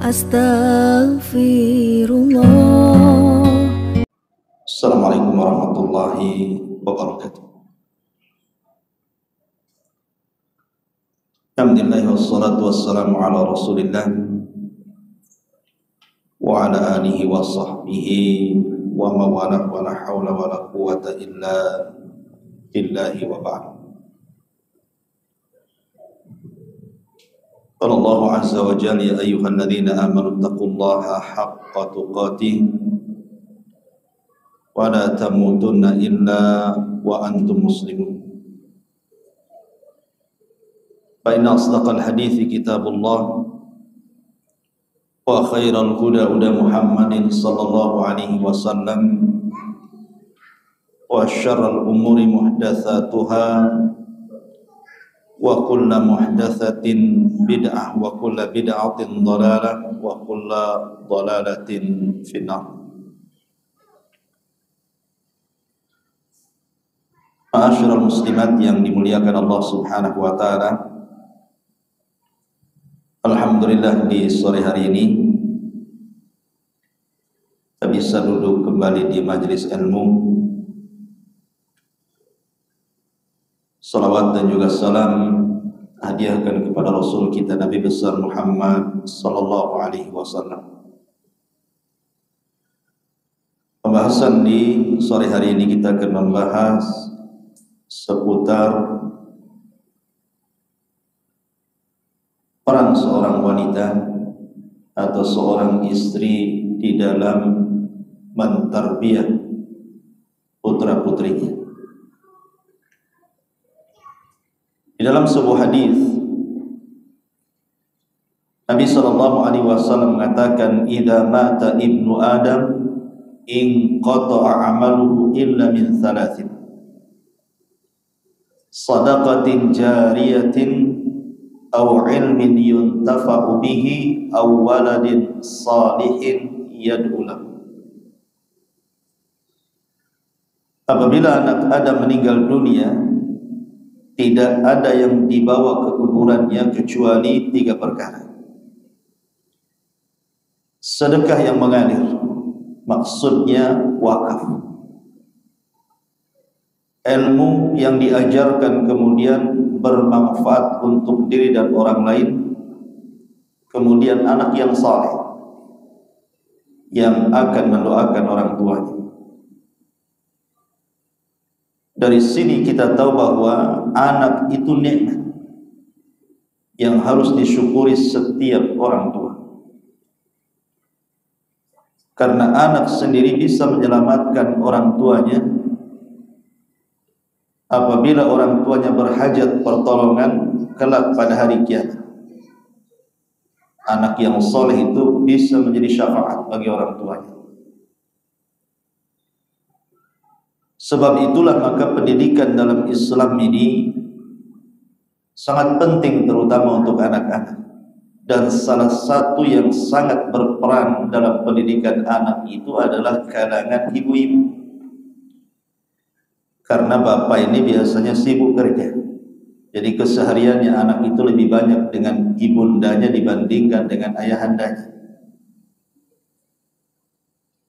Astaghfirullah. Assalamualaikum warahmatullahi wabarakatuh. Alhamdulillah wassalatu wassalamu ala rasulillah wa ala alihi wa sahbihi wa mawalah wa la hawla wa la quwata illa billahi wa ba'd. Qala Allah azza wa jalla ya ayyuhalladzina amanu taqullaha haqqa tuqatih wa la tamutunna illa wa antum muslimun. Fa inna asdaqal hadithi kitabullah wa khairal huda huda Muhammadin sallallahu alaihi wasallam wa syarrul umuri muhdatsatuha wa kullu muhdatsatin bid'ah wa kullu bid'atin dhalalah wa kullu dhalalatin finnar. Ma'asyiral muslimat yang dimuliakan Allah Subhanahu wa taala. Alhamdulillah di sore hari ini kita bisa duduk kembali di majelis ilmu. Salawat dan juga salam hadiahkan kepada Rasul kita Nabi besar Muhammad sallallahu alaihi wasallam. Pembahasan di sore hari ini kita akan membahas seputar peran seorang wanita atau seorang istri di dalam mentarbiyah putra-putrinya. Di dalam sebuah hadis Nabi sallallahu alaihi wasallam mengatakan, "Idza mata ibnu Adam in qata'a 'amaluhu illa min thalathin. Shadaqatin jariyatin aw 'ilmin yuntafa'u bihi aw waladin salihin yad'u lahu." Apabila anak Adam meninggal dunia, tidak ada yang dibawa ke kuburannya kecuali 3 perkara. Sedekah yang mengalir, maksudnya wakaf. Ilmu yang diajarkan kemudian bermanfaat untuk diri dan orang lain. Kemudian anak yang saleh yang akan mendoakan orang tuanya. Dari sini kita tahu bahwa anak itu nikmat yang harus disyukuri setiap orang tua. Karena anak sendiri bisa menyelamatkan orang tuanya apabila orang tuanya berhajat pertolongan kelak pada hari kiamat. Anak yang soleh itu bisa menjadi syafaat bagi orang tuanya. Sebab itulah maka pendidikan dalam Islam ini sangat penting, terutama untuk anak-anak. Dan salah satu yang sangat berperan dalam pendidikan anak itu adalah kalangan ibu-ibu. Karena bapak ini biasanya sibuk kerja. Jadi kesehariannya anak itu lebih banyak dengan ibundanya dibandingkan dengan ayahandanya.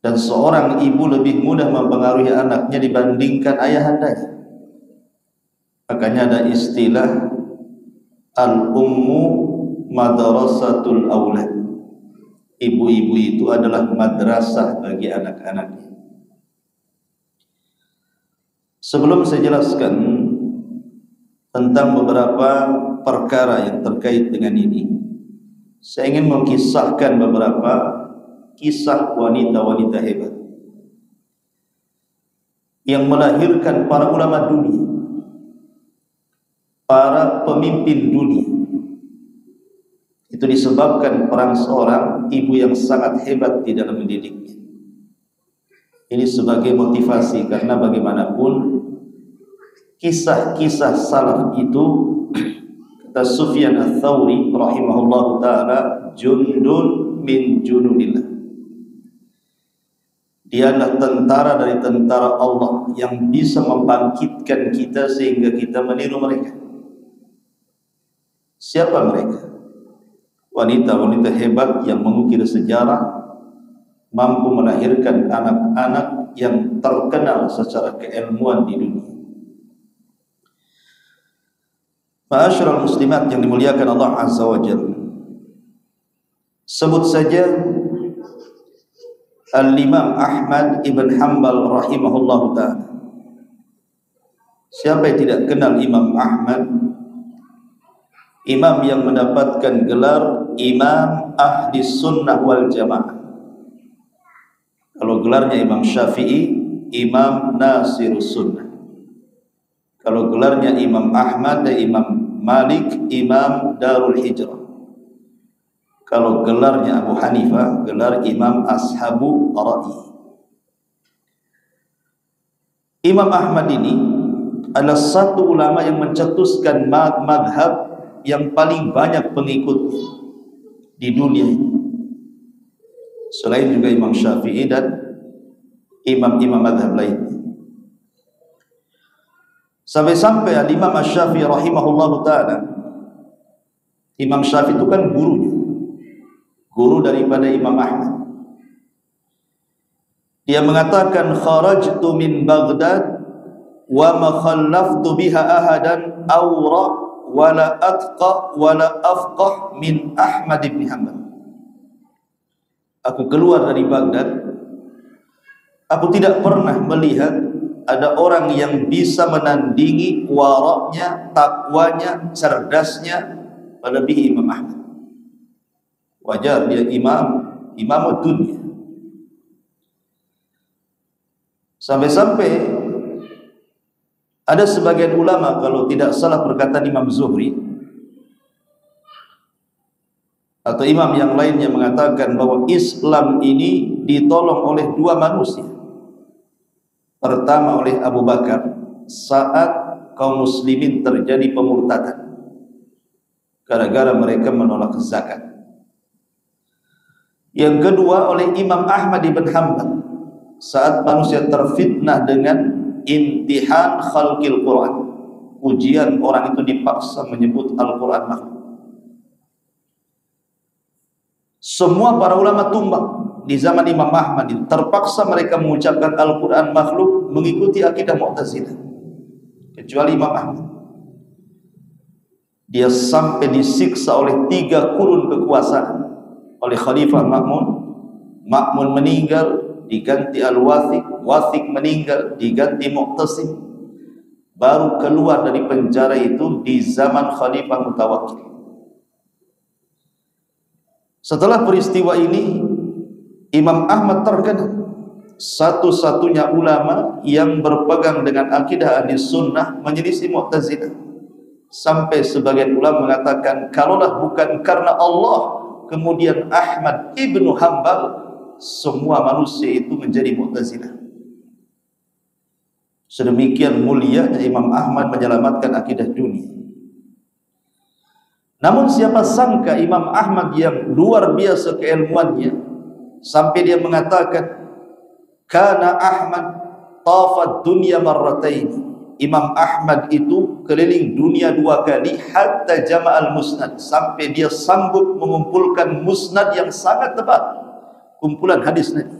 Dan seorang ibu lebih mudah mempengaruhi anaknya dibandingkan ayahandanya. Makanya ada istilah al-ummu madrasatul aulad. Ibu-ibu itu adalah madrasah bagi anak-anaknya. Sebelum saya jelaskan tentang beberapa perkara yang terkait dengan ini, saya ingin mengkisahkan beberapa kisah wanita-wanita hebat yang melahirkan para ulama dunia, para pemimpin dunia. Itu disebabkan peran seorang ibu yang sangat hebat di dalam mendidiknya. Ini sebagai motivasi, karena bagaimanapun kisah-kisah salaf itu, kata Sufyan Ats-Tsauri rahimahullahu taala, jundun min junudillah. Dia adalah tentara dari tentara Allah yang bisa membangkitkan kita sehingga kita meniru mereka. Siapa mereka? wanita-wanita hebat yang mengukir sejarah, mampu melahirkan anak-anak yang terkenal secara keilmuan di dunia. Ma'asyiral muslimat yang dimuliakan Allah Azza wa Jalla, sebut saja Al-Imam Ahmad ibn Hanbal rahimahullahu ta'ala. Siapa yang tidak kenal Imam Ahmad? Imam yang mendapatkan gelar Imam Ahli Sunnah wal Jamaah. Kalau gelarnya Imam Syafi'i, Imam Nasirus Sunnah. Kalau gelarnya Imam Ahmad dan Imam Malik, Imam Darul Hijrah. Kalau gelarnya Abu Hanifah, gelar Imam Ashabu Ra'i. Imam Ahmad ini adalah satu ulama yang mencetuskan madhab yang paling banyak pengikut di dunia ini, selain juga Imam Syafi'i dan imam-imam madhab lainnya. Sampai-sampai Imam Syafi'i rahimahullahu ta'ala, Imam Syafi'i itu kan gurunya, guru daripada Imam Ahmad. Dia mengatakan, kharajtu min Baghdad wa ma khallaftu biha ahadan awra wala atqa wala afqah min Ahmad ibn Hanbal. Aku keluar dari Baghdad, aku tidak pernah melihat ada orang yang bisa menandingi waraknya, takwanya, cerdasnya melebihi Imam Ahmad. Wajar dia imam dunia. Sampai-sampai ada sebagian ulama, kalau tidak salah perkataan Imam Zuhri atau imam yang lainnya, mengatakan bahwa Islam ini ditolong oleh dua manusia. Pertama oleh Abu Bakar saat kaum muslimin terjadi pemurtadan gara-gara mereka menolak zakat. Yang kedua oleh Imam Ahmad ibn Hanbal saat manusia terfitnah dengan imtihan khalqil Quran, ujian orang itu dipaksa menyebut Al-Quran makhluk. Semua para ulama tumbang di zaman Imam Ahmad itu, terpaksa mereka mengucapkan Al-Quran makhluk, mengikuti akidah Mu'tazilah, kecuali Imam Ahmad. Dia sampai disiksa oleh 3 kurun kekuasaan, oleh Khalifah Ma'mun. Ma'mun meninggal, diganti Al-Wathiq, Wathiq meninggal, diganti Mu'tasim. Baru keluar dari penjara itu di zaman Khalifah Mutawakkil. Setelah peristiwa ini, Imam Ahmad terkenal satu-satunya ulama yang berpegang dengan akidah Ahli Sunnah menyelisih Mu'tazilah. Sampai sebagian ulama mengatakan, kalaulah bukan karena Allah, kemudian Ahmad ibnu Hanbal, semua manusia itu menjadi Mu'tazilah. Sedemikian mulianya Imam Ahmad menyelamatkan akidah dunia. Namun siapa sangka Imam Ahmad yang luar biasa keilmuannya, sampai dia mengatakan, kana Ahmad tafad dunya marratain. Imam Ahmad itu keliling dunia 2 kali, hatta jama'al musnad, sampai dia sanggup mengumpulkan musnad yang sangat tebal, kumpulan hadis Nabi.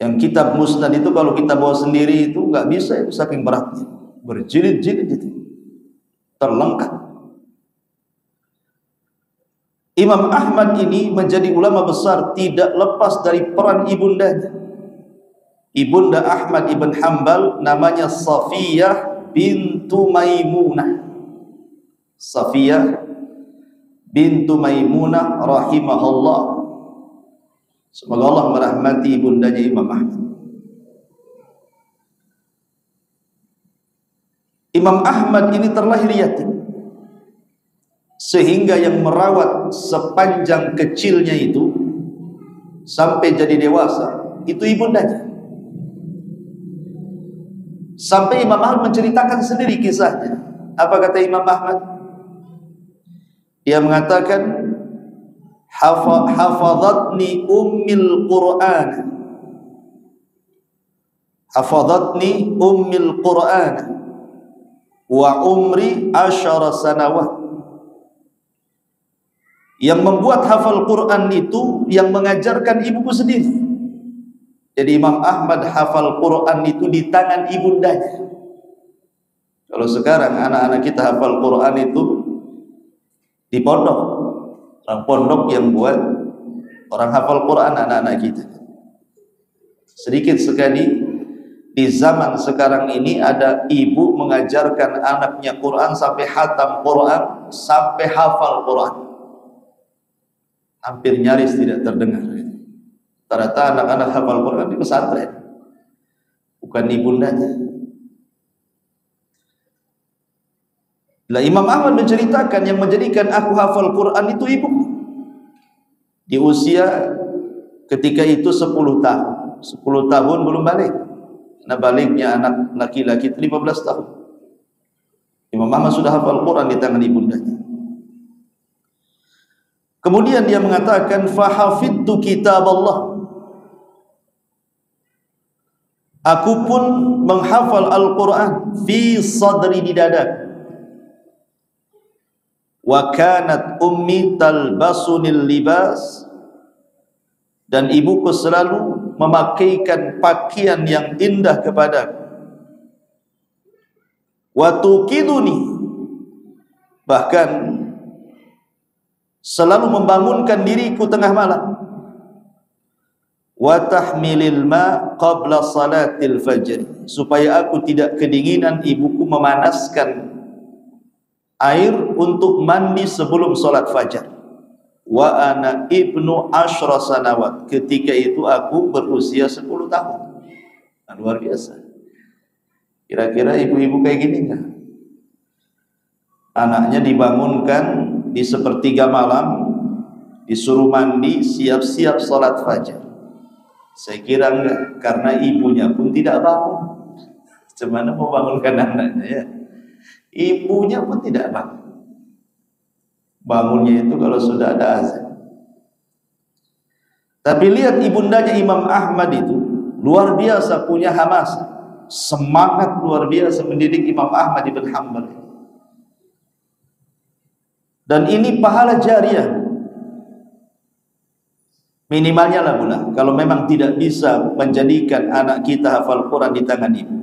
Yang kitab musnad itu kalau kita bawa sendiri itu nggak bisa, itu saking beratnya, berjilid-jilid itu, terlengkap. Imam Ahmad ini menjadi ulama besar tidak lepas dari peran ibundanya. Ibunda Ahmad ibn Hanbal namanya Safiyah bintu Maimunah. Safiyah bintu Maimunah rahimahullah. Semoga Allah merahmati ibundanya Imam Ahmad. Imam Ahmad ini terlahir yatim, sehingga yang merawat sepanjang kecilnya itu sampai jadi dewasa itu ibundanya. Sampai Imam Ahmad menceritakan sendiri kisahnya. Apa kata Imam Ahmad? Dia mengatakan, hafadhatni ummil Qur'an, hafadhatni ummil Qur'an wa umri 10 sanawat. Yang membuat hafal Quran itu yang mengajarkan ibuku sendiri. Jadi Imam Ahmad hafal Quran itu di tangan ibundanya. Kalau sekarang anak-anak kita hafal Quran itu di pondok, orang pondok yang buat orang hafal Quran anak-anak kita. Sedikit sekali di zaman sekarang ini ada ibu mengajarkan anaknya Quran sampai khatam Quran, sampai hafal Quran. Hampir nyaris tidak terdengar. Ternyata anak-anak hafal Quran di pesantren, bukan ibundanya. Lah Imam Ahmad menceritakan yang menjadikan aku hafal Quran itu ibuku. Di usia ketika itu 10 tahun. 10 tahun belum balik. Nah baliknya anak laki-laki itu 15 tahun. Imam Ahmad sudah hafal Quran di tangan ibundanya. Kemudian dia mengatakan fahafidtu kitab Allah. Aku pun menghafal Al-Quran fi sadri, di dada. Wa kanat ummi talbasunil libas, dan ibuku selalu memakaikan pakaian yang indah kepadaku. Wa tuqiduni, bahkan selalu membangunkan diriku tengah malam. Wa tahmilil ma qabla salatil fajr, supaya aku tidak kedinginan, ibuku memanaskan air untuk mandi sebelum salat fajar. Wa ana ibnu asyra sanawat, ketika itu aku berusia 10 tahun. Nah, luar biasa. Kira-kira ibu-ibu kayak gini enggak? Anaknya dibangunkan di sepertiga malam, disuruh mandi, siap-siap salat fajar. Saya kira enggak, karena ibunya pun tidak bangun. Bagaimana mau bangunkan anaknya ya? Ibunya pun tidak bangun. Bangunnya itu kalau sudah ada azan. Tapi lihat ibundanya Imam Ahmad itu luar biasa punya hamas, semangat luar biasa mendidik Imam Ahmad ibn Hanbal. Dan ini pahala jariah. Minimalnya lah pula, kalau memang tidak bisa menjadikan anak kita hafal Quran di tangan ibu,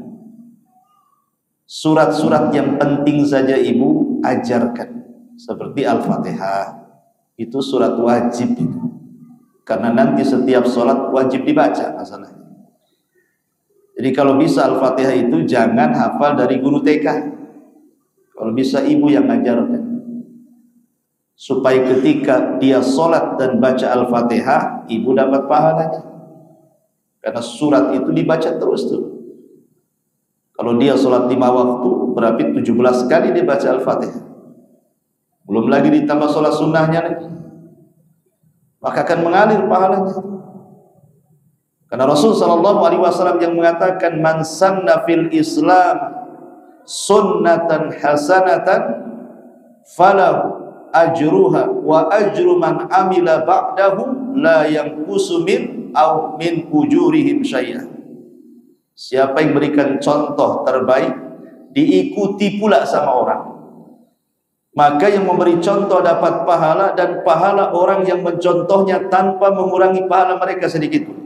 surat-surat yang penting saja ibu ajarkan. Seperti Al-Fatihah, itu surat wajib itu. Karena nanti setiap sholat wajib dibaca masalahnya. Jadi kalau bisa Al-Fatihah itu jangan hafal dari guru TK. Kalau bisa ibu yang ngajarkan, supaya ketika dia sholat dan baca Al-Fatihah, ibu dapat pahalanya. Karena surat itu dibaca terus tuh. Kalau dia sholat 5 waktu, berarti 17 kali dia baca Al-Fatihah. Belum lagi ditambah sholat sunnahnya lagi, maka akan mengalir pahalanya. Karena Rasul SAW yang mengatakan, man sanna fil Islam sunnatan hasanatan falahu ajruha wa ajru man amila ba'dahu la yanqusu min aw min ujurihim syai'an. Siapa yang berikan contoh terbaik diikuti pula sama orang, maka yang memberi contoh dapat pahala, dan pahala orang yang mencontohnya tanpa mengurangi pahala mereka sedikit pun.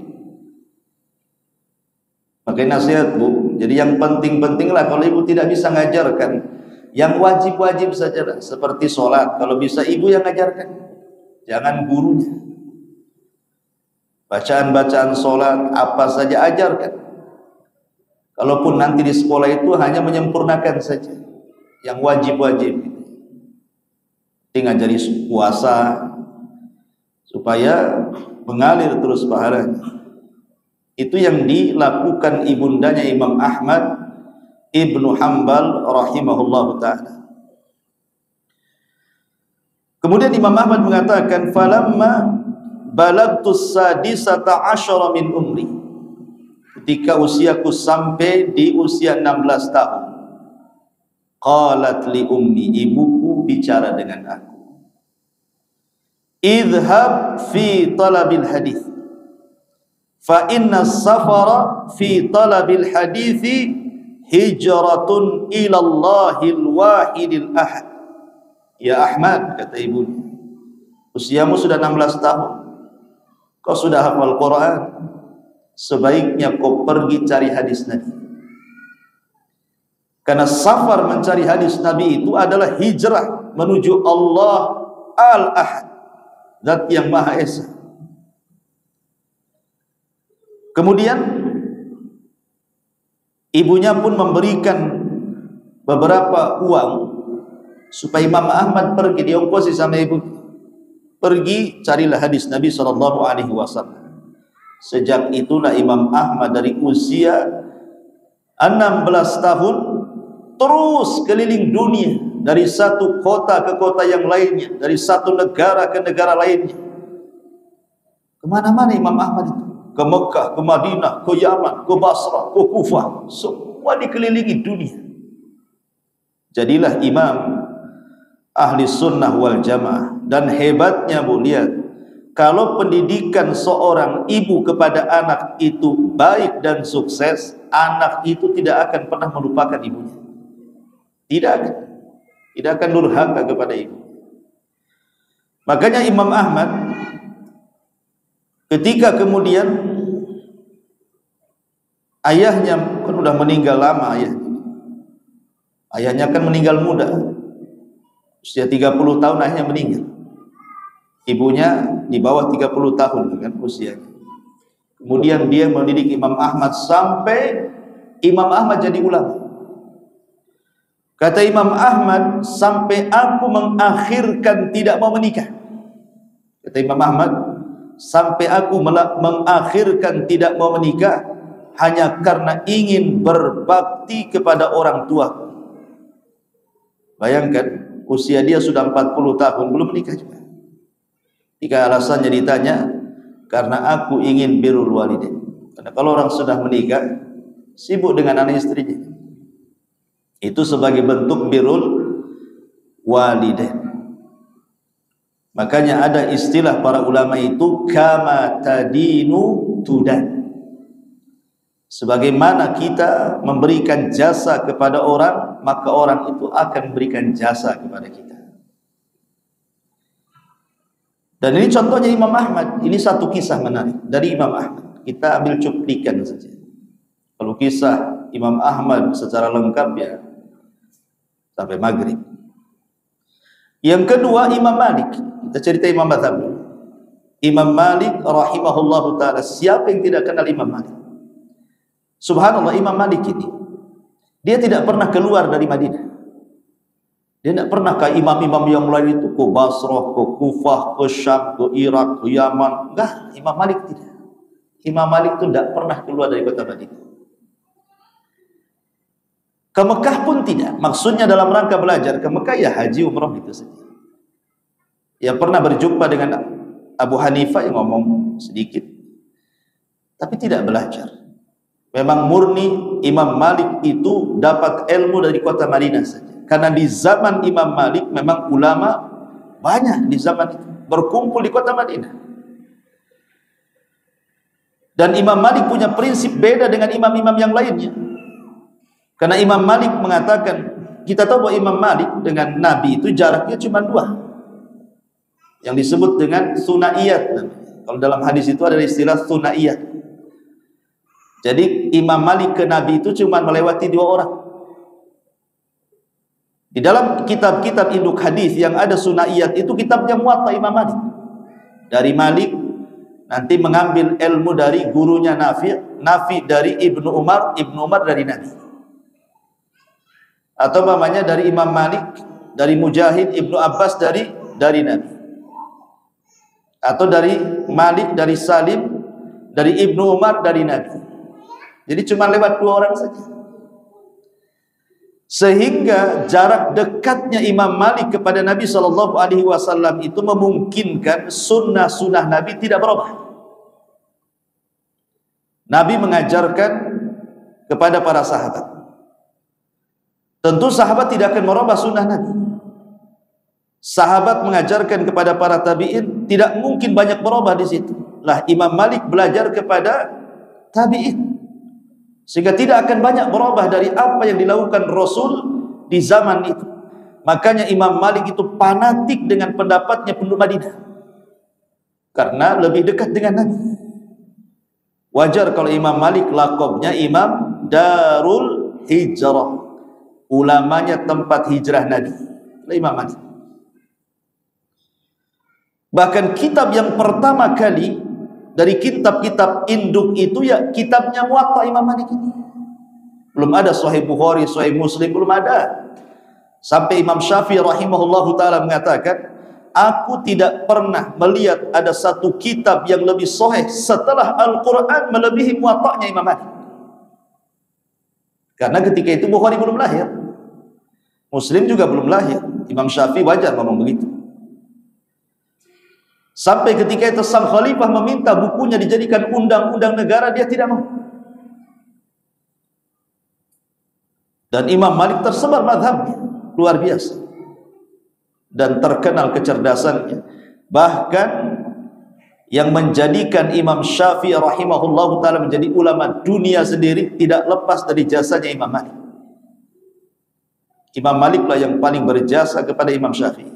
Makanya nasihat bu, jadi yang penting-pentinglah kalau ibu tidak bisa ngajarkan, yang wajib-wajib saja lah, seperti sholat, kalau bisa ibu yang ngajarkan, jangan gurunya. Bacaan-bacaan sholat apa saja ajarkan. Kalaupun nanti di sekolah itu hanya menyempurnakan saja yang wajib-wajib, ngajari puasa supaya mengalir terus pahalanya. Itu yang dilakukan ibundanya Imam Ahmad ibnu Hanbal rahimahullah ta'ala. Kemudian Imam Ahmad mengatakan, falamma balagtus sadisata asyara min umri, ketika usiaku sampai di usia 16 tahun, qalat li ummi, ibuku bicara dengan aku, idhab fi talabil hadith, fa inna safara fi talabil hadithi hijratun ilallahil wahidil ahad. Ya Ahmad, kata ibunya, Usiamu sudah 16 tahun, kau sudah hafal Quran, sebaiknya kau pergi cari hadis Nabi. Karena safar mencari hadis Nabi itu adalah hijrah menuju Allah Al-Ahad, Zat yang Maha Esa. Kemudian ibunya pun memberikan beberapa uang supaya Imam Ahmad pergi, diongkosi sama ibu. Pergi carilah hadis Nabi SAW. Sejak itulah Imam Ahmad dari usia 16 tahun terus keliling dunia, dari satu kota ke kota yang lainnya, dari satu negara ke negara lainnya. Kemana-mana Imam Ahmad itu, ke Mekah, ke Madinah, ke Yaman, ke Basrah, ke Kufah, semua dikelilingi dunia. Jadilah imam ahli sunnah wal jamaah. Dan hebatnya bu, lihat, kalau pendidikan seorang ibu kepada anak itu baik dan sukses, anak itu tidak akan pernah melupakan ibunya. Tidak akan durhaka kepada ibu. Makanya Imam Ahmad ketika kemudian ayahnya kan sudah meninggal lama, ayahnya kan meninggal muda, usia 30 tahun ayahnya meninggal, ibunya di bawah 30 tahun kan usianya. Kemudian dia mendidik Imam Ahmad sampai Imam Ahmad jadi ulama. Kata Imam Ahmad, sampai aku mengakhirkan tidak mau menikah. Kata Imam Ahmad, sampai aku mengakhirkan tidak mau menikah hanya karena ingin berbakti kepada orang tua. Bayangkan, usia dia sudah 40 tahun belum menikah juga. Jika alasannya ditanya, karena aku ingin birrul walidain. Karena kalau orang sudah menikah, sibuk dengan anak istrinya. Itu sebagai bentuk birrul walidain. Makanya ada istilah para ulama itu, kama tadinu tudan. Sebagaimana kita memberikan jasa kepada orang, maka orang itu akan memberikan jasa kepada kita. Dan ini contohnya Imam Ahmad. Ini satu kisah menarik dari Imam Ahmad. Kita ambil cuplikan saja. Kalau kisah Imam Ahmad secara lengkap ya sampai maghrib. Yang kedua Imam Malik. Kita cerita Imam Mazhab. Imam Malik rahimahullahu ta'ala. Siapa yang tidak kenal Imam Malik? Subhanallah, Imam Malik ini dia tidak pernah keluar dari Madinah. Dia tidak pernah kayak imam-imam yang lain itu ke Basrah, ke Kufah, ke Syam, ke Irak, ke Yaman. Enggak, Imam Malik tidak. Imam Malik itu tidak pernah keluar dari kota Madinah. Ke Mekah pun tidak. Maksudnya dalam rangka belajar ke Mekah ya haji umrah itu saja. Ya pernah berjumpa dengan Abu Hanifah yang ngomong sedikit, tapi tidak belajar. Memang murni Imam Malik itu dapat ilmu dari kota Madinah saja. Karena di zaman Imam Malik memang ulama banyak di zaman itu berkumpul di kota Madinah. Dan Imam Malik punya prinsip beda dengan imam-imam yang lainnya. Karena Imam Malik mengatakan, kita tahu bahwa Imam Malik dengan Nabi itu jaraknya cuma 2, yang disebut dengan sunaiyat. Kalau dalam hadis itu ada istilah sunaiyat. Jadi Imam Malik ke Nabi itu cuma melewati 2 orang. Di dalam kitab-kitab induk hadis yang ada sunaiyat itu kitabnya Muwatta Imam Malik. Dari Malik nanti mengambil ilmu dari gurunya Nafi, Nafi dari Ibnu Umar, Ibnu Umar dari Nabi. Atau namanya dari Imam Malik, dari Mujahid, Ibnu Abbas dari Nabi. Atau dari Malik, dari Salim, dari Ibnu Umar, dari Nabi. Jadi cuma lewat 2 orang saja. Sehingga jarak dekatnya Imam Malik kepada Nabi SAW itu memungkinkan sunnah-sunnah Nabi tidak berubah. Nabi mengajarkan kepada para sahabat. Tentu sahabat tidak akan merubah sunnah Nabi. Sahabat mengajarkan kepada para tabi'in, tidak mungkin banyak berubah di situ. Lah Imam Malik belajar kepada tabi'in. Sehingga tidak akan banyak berubah dari apa yang dilakukan Rasul di zaman itu. Makanya Imam Malik itu fanatik dengan pendapatnya penduduk Madinah. karena lebih dekat dengan Nabi. Wajar kalau Imam Malik laqabnya Imam Darul Hijrah, ulamanya tempat hijrah Nabi. Imam Malik. Bahkan kitab yang pertama kali dari kitab-kitab induk itu ya kitabnya Muwatta Imam Malik ini. Belum ada Sahih Bukhari, Sahih Muslim, belum ada. Sampai Imam Syafi'i rahimahullahu ta'ala mengatakan, aku tidak pernah melihat ada satu kitab yang lebih sahih setelah Al-Quran melebihi Muwatta'nya Imam Malik. Karena ketika itu Bukhari belum lahir, Muslim juga belum lahir. Imam Syafi'i wajar ngomong begitu. Sampai ketika itu sang khalifah meminta bukunya dijadikan undang-undang negara, dia tidak mau. Dan Imam Malik tersebar mazhabnya, luar biasa. Dan terkenal kecerdasannya. Bahkan yang menjadikan Imam Syafi'i rahimahullahu ta'ala menjadi ulama dunia sendiri tidak lepas dari jasanya Imam Malik. Imam Malik lah yang paling berjasa kepada Imam Syafi'i.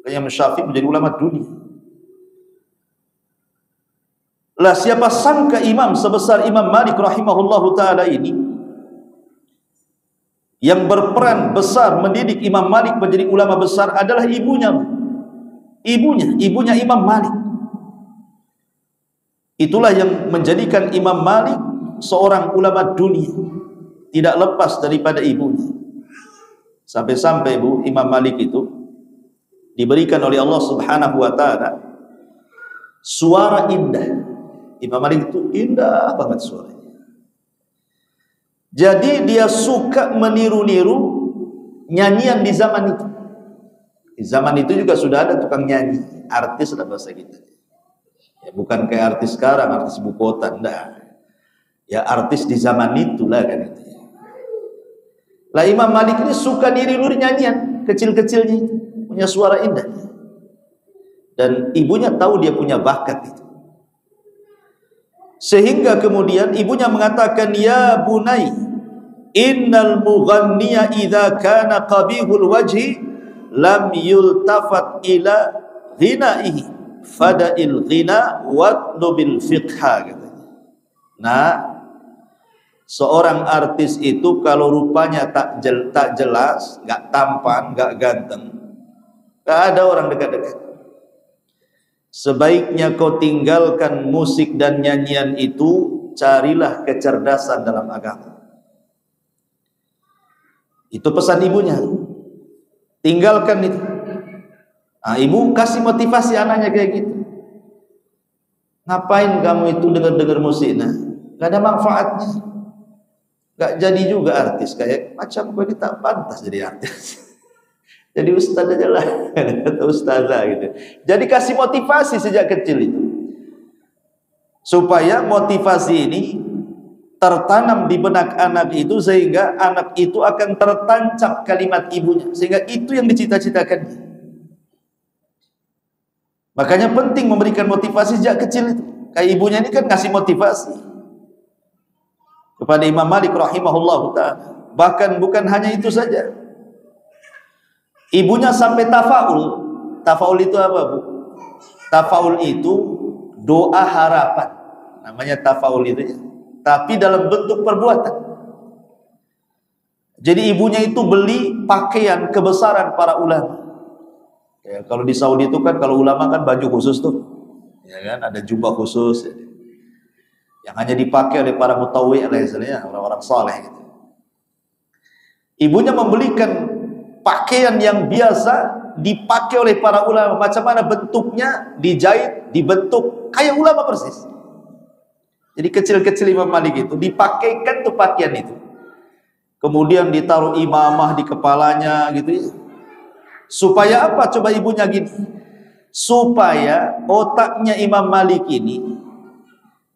Imam Syafi'i menjadi ulama dunia. Lah siapa sangka imam sebesar Imam Malik rahimahullahu ta'ala ini yang berperan besar mendidik Imam Malik menjadi ulama besar adalah ibunya. Ibunya Imam Malik. Itulah yang menjadikan Imam Malik seorang ulama dunia, tidak lepas daripada ibunya. Sampai-sampai Imam Malik itu diberikan oleh Allah Subhanahu wa ta'ala suara indah. Imam Malik itu indah banget suaranya. Jadi dia suka meniru-niru nyanyian di zaman itu. Di zaman itu juga sudah ada tukang nyanyi, artis lah bahasa kita. Ya bukan kayak artis sekarang, artis ibu kota, enggak. Ya artis di zaman itu lah kan itu. Lah Imam Malik ini suka niru-niru nyanyian kecil-kecilnya itu, punya suara indah. Dan ibunya tahu dia punya bakat itu. Sehingga kemudian ibunya mengatakan, ya bunai, innal mughanniya idza kana qabihul wajhi lam yultafat ila ghinaihi fada'il ghina watlubil fiqha, katanya. Nah, seorang artis itu kalau rupanya tak jelas, enggak tampan, enggak ganteng, enggak ada orang dekat-dekat. Sebaiknya kau tinggalkan musik dan nyanyian itu, carilah kecerdasan dalam agama. Itu pesan ibunya. Tinggalkan itu. Nah, ibu kasih motivasi anaknya kayak gitu. Ngapain kamu itu dengar-dengar musik? Nah, gak ada manfaatnya. Gak jadi juga artis. Kayak macam kau ini tak pantas jadi artis. Jadi ustaz aja lah, atau ustazah gitu. Jadi kasih motivasi sejak kecil itu, supaya motivasi ini tertanam di benak anak itu, sehingga anak itu akan tertancap kalimat ibunya, sehingga itu yang dicita-citakan. Makanya penting memberikan motivasi sejak kecil itu. Kayak ibunya ini kan ngasih motivasi kepada Imam Malik rahimahullahu ta'ala. Bahkan bukan hanya itu saja, ibunya sampai tafaul. Tafaul itu apa, Bu? Tafaul itu doa harapan. Namanya tafaul itu ya. Tapi dalam bentuk perbuatan. Jadi ibunya itu beli pakaian kebesaran para ulama. Ya, kalau di Saudi itu kan kalau ulama kan baju khusus tuh. Ya kan, ada jubah khusus ya, yang hanya dipakai oleh para mutawwi' lah istilahnya, orang-orang saleh gitu. Ibunya membelikan pakaian yang biasa dipakai oleh para ulama. Macam mana bentuknya? Dijahit, dibentuk kayak ulama persis. Jadi kecil-kecil Imam Malik itu dipakaikan tuh pakaian itu, kemudian ditaruh imamah di kepalanya gitu ya. Supaya apa? Coba ibunya gini, supaya otaknya Imam Malik ini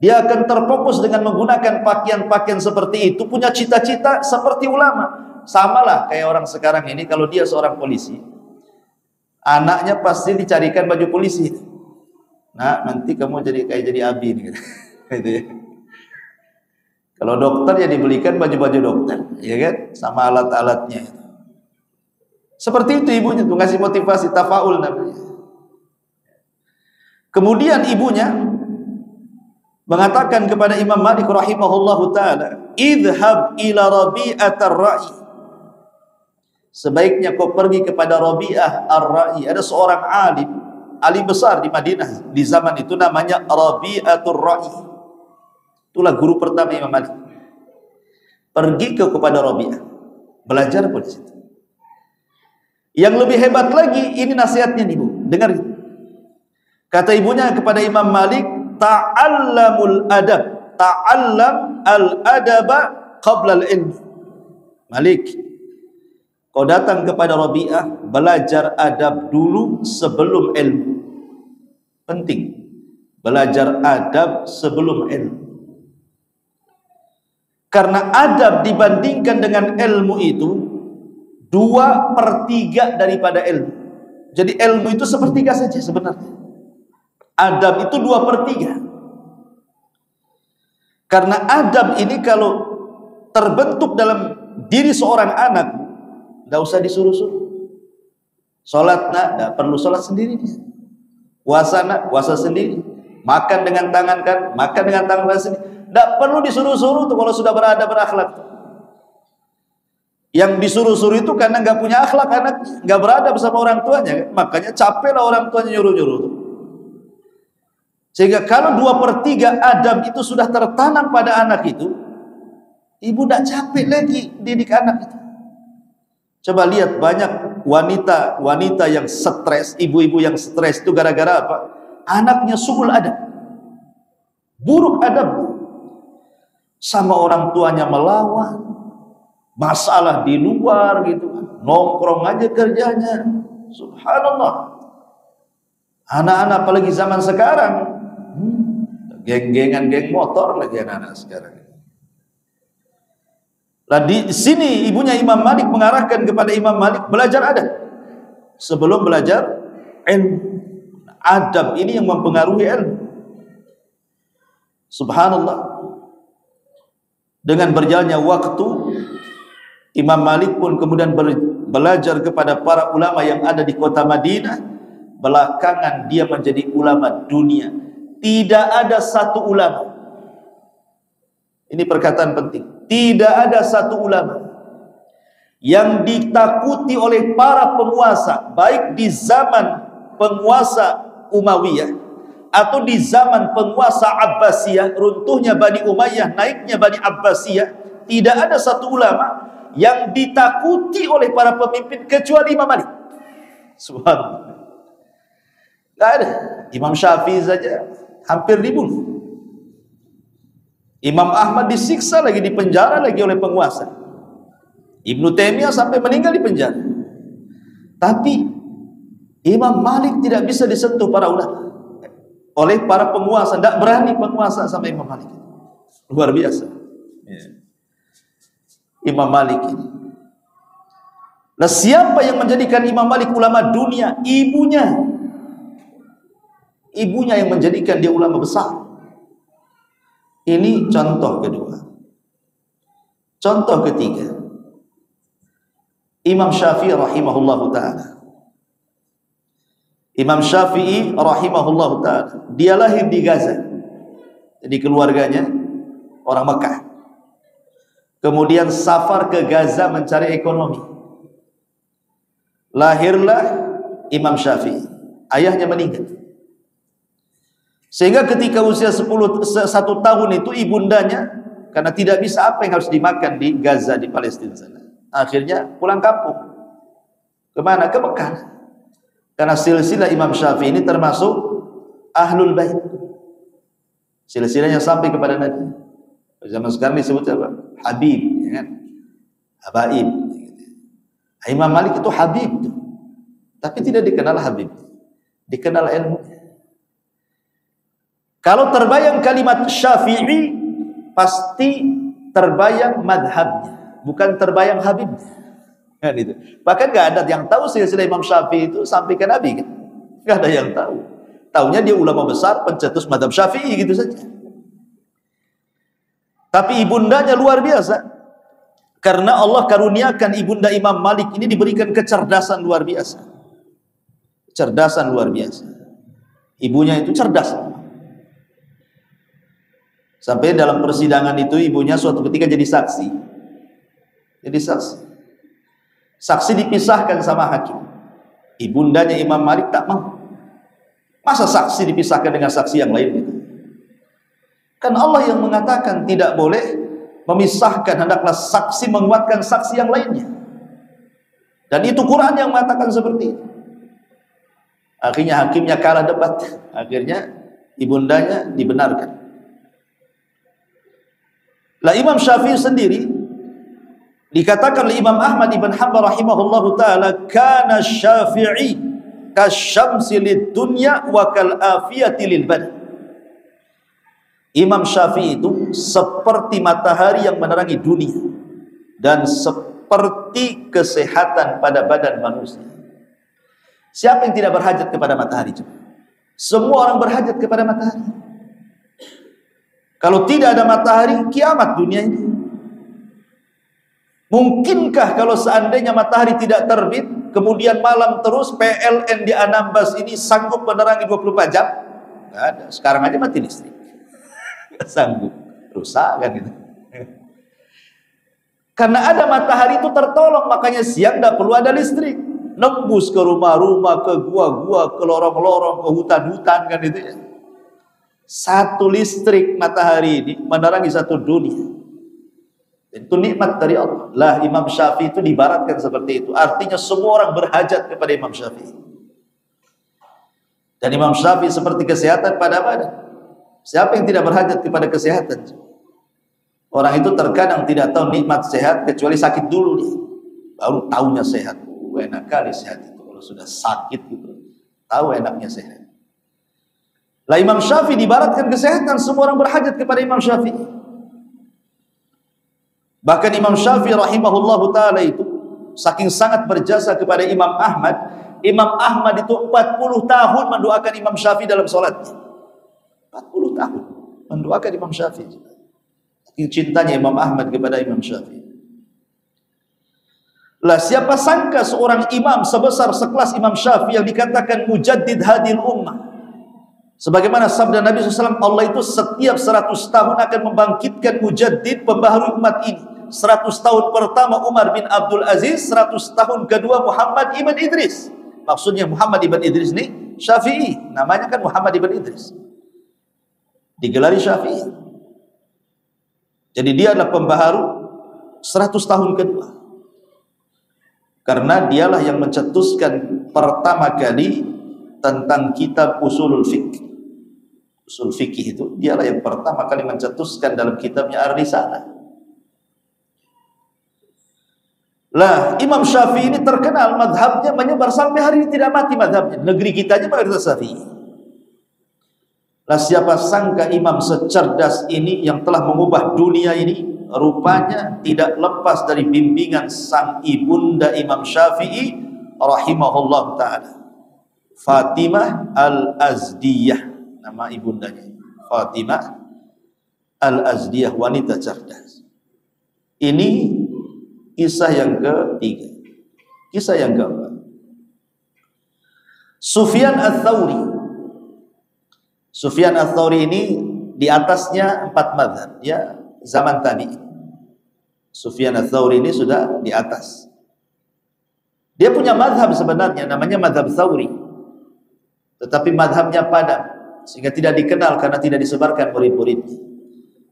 dia akan terfokus dengan menggunakan pakaian-pakaian seperti itu, punya cita-cita seperti ulama. Sama lah kayak orang sekarang ini, kalau dia seorang polisi, anaknya pasti dicarikan baju polisi. Nah, nanti kamu jadi abi nih, gitu ya. Kalau dokter ya dibelikan baju-baju dokter, ya kan, sama alat-alatnya itu. Seperti itu ibunya tuh ngasih motivasi, tafaul namanya. Kemudian ibunya mengatakan kepada Imam Malik rahimahullahu taala, "Idhhab ila Rabi'ah ar-Ra'i." Sebaiknya kau pergi kepada Rabi'ah ar-Ra'i. Ada seorang alim besar di Madinah di zaman itu, namanya Rabi'atur Ra'i. Itulah guru pertama Imam Malik. Pergi kepada Rabi'ah, belajar pun di situ. Yang lebih hebat lagi, ini nasihatnya nih Bu, dengar. Kata ibunya kepada Imam Malik, ta'allamul adab, ta'allam al-adaba qabla al-ilm. Malik, kau datang kepada Rabi'ah, belajar adab dulu sebelum ilmu. Penting, belajar adab sebelum ilmu. Karena adab dibandingkan dengan ilmu itu 2/3 daripada ilmu. Jadi ilmu itu 1/3 saja sebenarnya. Adab itu 2/3. Karena adab ini kalau terbentuk dalam diri seorang anak, tidak usah disuruh-suruh. Sholat tidak perlu sholat sendiri. Puasa sendiri. Makan dengan tangan kan, makan dengan tangan sendiri. Tidak perlu disuruh-suruh tuh kalau sudah beradab berakhlak. Yang disuruh-suruh itu karena nggak punya akhlak, anak nggak beradab sama orang tuanya, makanya capeklah orang tuanya nyuruh-nyuruh tuh. Sehingga kalau 2/3 adab itu sudah tertanam pada anak itu, ibu tidak capek lagi didik anak itu. Coba lihat banyak wanita yang stres, ibu-ibu yang stres itu gara-gara apa? Anaknya suul adab, buruk adab, sama orang tuanya melawan, masalah di luar gitu, nongkrong aja kerjanya. Subhanallah. Anak-anak apalagi zaman sekarang, geng-gengan, geng motor lagi anak-anak sekarang. Nah, di sini ibunya Imam Malik mengarahkan kepada Imam Malik belajar adab sebelum belajar ilmu. Adab ini yang mempengaruhi ilmu. Subhanallah. Dengan berjalannya waktu, Imam Malik pun kemudian belajar kepada para ulama yang ada di kota Madinah. Belakangan dia menjadi ulama dunia. Tidak ada satu ulama, ini perkataan penting, tidak ada satu ulama yang ditakuti oleh para penguasa, baik di zaman penguasa Umayyah atau di zaman penguasa Abbasiyah, runtuhnya Bani Umayyah, naiknya Bani Abbasiyah. Tidak ada satu ulama yang ditakuti oleh para pemimpin kecuali Imam Malik. Subhanallah. Tidak ada. Imam Syafi'i saja hampir dibunuh. Imam Ahmad disiksa lagi, dipenjara lagi oleh penguasa. Ibnu Taimiyah sampai meninggal di penjara. Tapi Imam Malik tidak bisa disentuh para ulama oleh para penguasa. Tidak berani penguasa sama Imam Malik. Luar biasa Imam Malik ini. Nah, siapa yang menjadikan Imam Malik ulama dunia? Ibunya. Ibunya yang menjadikan dia ulama besar. Ini contoh kedua. Contoh ketiga, Imam Syafi'i rahimahullahu ta'ala. Imam Syafi'i rahimahullahu ta'ala, dia lahir di Gaza. Jadi keluarganya orang Mekah. Kemudian safar ke Gaza mencari ekonomi. Lahirlah Imam Syafi'i. Ayahnya meninggal. Sehingga ketika usia 1 tahun itu ibundanya, karena tidak bisa apa yang harus dimakan di Gaza, di Palestina sana, akhirnya pulang kampung. Kemana? Ke Mekah. Karena silsilah Imam Syafi'i ini termasuk Ahlul Bait. Silsilahnya sampai kepada Nabi. Zaman sekarang disebut apa? Habib, ya kan? Habaib. Imam Malik itu Habib, tapi tidak dikenal Habib, dikenal ilmu. Kalau terbayang kalimat Syafi'i, pasti terbayang madhabnya, bukan terbayang Habib. Kan itu. Bahkan nggak ada yang tahu silsilah Imam Syafi'i itu sampai ke Nabi, kan? Nggak ada yang tahu. Taunya dia ulama besar, pencetus madhab Syafi'i gitu saja. Tapi ibundanya luar biasa, karena Allah karuniakan ibunda Imam Malik ini diberikan kecerdasan luar biasa. Kecerdasan luar biasa. Ibunya itu cerdas. Sampai dalam persidangan itu ibunya suatu ketika jadi saksi. Jadi saksi. Saksi dipisahkan sama hakim. Ibundanya Imam Malik tak mau. Masa saksi dipisahkan dengan saksi yang lain gitu? Kan Allah yang mengatakan tidak boleh memisahkan, hendaklah saksi menguatkan saksi yang lainnya. Dan itu Quran yang mengatakan seperti itu. Akhirnya hakimnya kalah debat. Akhirnya ibundanya dibenarkan. Lah Imam Syafi'i sendiri dikatakan oleh Imam Ahmad ibn Hanbal rahimahullahu taala, kana Syafi'i kasyamsi lid-dunya wa kal afiyati lil badan. Imam Syafi'i itu seperti matahari yang menerangi dunia dan seperti kesehatan pada badan manusia. Siapa yang tidak berhajat kepada matahari? Semua orang berhajat kepada matahari. Kalau tidak ada matahari, kiamat dunia ini. Mungkinkah kalau seandainya matahari tidak terbit, kemudian malam terus, PLN di Anambas ini sanggup menerangi 24 jam? Nggak ada. Sekarang aja mati listrik. Nggak sanggup. Rusak kan gitu. Karena ada matahari itu tertolong, makanya siang tidak perlu ada listrik. Nembus ke rumah-rumah, ke gua-gua, ke lorong-lorong, ke hutan-hutan kan itu ya. Satu listrik matahari ini menerangi satu dunia. Itu nikmat dari Allah. Lah Imam Syafi'i itu diibaratkan seperti itu. Artinya semua orang berhajat kepada Imam Syafi'i. Dan Imam Syafi'i seperti kesehatan pada badan. Siapa yang tidak berhajat kepada kesehatan? Orang itu terkadang tidak tahu nikmat sehat kecuali sakit dulu dia. Baru tahunya sehat. Enak kali sehat itu. Kalau sudah sakit gitu, tahu enaknya sehat. Lah Imam Syafi'i diibaratkan kesehatan, semua orang berhajat kepada Imam Syafi'i. Bahkan Imam Syafi'i rahimahullahu ta'ala itu saking sangat berjasa kepada Imam Ahmad. Imam Ahmad itu 40 tahun mendoakan Imam Syafi'i dalam sholatnya. 40 tahun mendoakan Imam Syafi'i. Saking cintanya Imam Ahmad kepada Imam Syafi'i. Lah siapa sangka seorang imam sebesar sekelas Imam Syafi'i yang dikatakan mujaddid hadil ummah. Sebagaimana sabda Nabi SAW, Allah itu setiap 100 tahun akan membangkitkan mujaddid, pembaharui umat ini. 100 tahun pertama Umar bin Abdul Aziz, 100 tahun kedua Muhammad ibn Idris. Maksudnya Muhammad ibn Idris ini Syafi'i. Namanya kan Muhammad ibn Idris. Digelari Syafi'i. Jadi dia adalah pembaharu 100 tahun kedua. Karena dialah yang mencetuskan pertama kali tentang kitab usulul fiqh. Usul fikih itu dialah yang pertama kali mencetuskan dalam kitabnya Ar-Risalah. Lah Imam Syafi'i ini terkenal madhabnya menyebar sampai hari ini tidak mati madhabnya. Negeri kita aja mayoritas Syafi'i. Lah siapa sangka imam secerdas ini yang telah mengubah dunia ini, rupanya tidak lepas dari bimbingan sang ibunda Imam Syafi'i rahimahullah ta'ala, Fatimah Al-Azdiyah. Nama ibundanya Fatimah Al-Azdiyah, wanita cerdas. Ini kisah yang ketiga. Kisah yang keempat, Sufyan Ats-Tsauri. Sufyan Ats-Tsauri ini di atasnya 4 mazhab ya, zaman tadi. Sufyan Ats-Tsauri ini sudah di atas. Dia punya mazhab sebenarnya namanya mazhab Tsauri. Tetapi mazhabnya padam sehingga tidak dikenal karena tidak disebarkan murid-muridnya.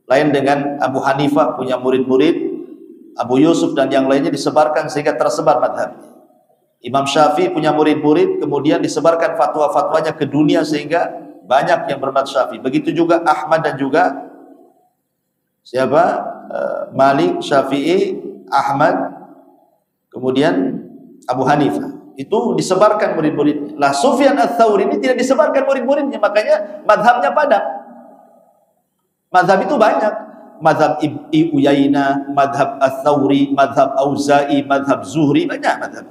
Lain dengan Abu Hanifah punya murid-murid, Abu Yusuf dan yang lainnya disebarkan sehingga tersebar mazhabnya. Imam Syafi'i punya murid-murid, kemudian disebarkan fatwa-fatwanya ke dunia sehingga banyak yang bermadzhab Syafi'i. Begitu juga Ahmad dan juga siapa? Malik, Syafi'i, Ahmad, kemudian Abu Hanifah. Itu disebarkan murid-muridnya. Lah Sufyan Ats-Tsauri ini tidak disebarkan murid-muridnya, makanya madhabnya padam. Madhab itu banyak. Madhab Ibn Uyainah, madhab Ats-Tsauri, madhab Auza'i, madhab Zuhri, banyak madhab.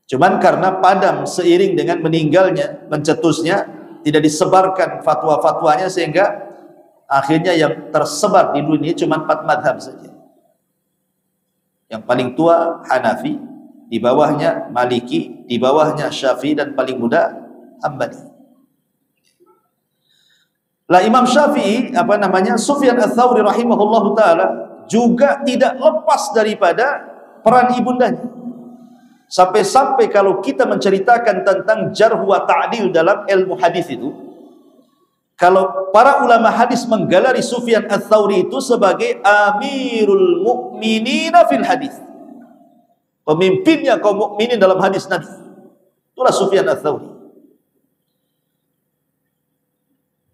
Cuman karena padam seiring dengan meninggalnya, mencetusnya, tidak disebarkan fatwa-fatwanya sehingga akhirnya yang tersebar di dunia cuma 4 madhab saja. Yang paling tua Hanafi, di bawahnya Maliki, di bawahnya Syafi'i, dan paling muda Hambali. Lah Imam Syafi'i, Sufyan Ats-Tsauri rahimahullahu taala juga tidak lepas daripada peran ibundanya. Sampai-sampai kalau kita menceritakan tentang jarh wa ta'dil dalam ilmu hadis itu, kalau para ulama hadis menggelari Sufyan Ats-Tsauri itu sebagai Amirul Mukminina fil hadis, pemimpinnya kaum mukminin dalam hadis Nabi. Itulah Sufyan Ats-Tsauri.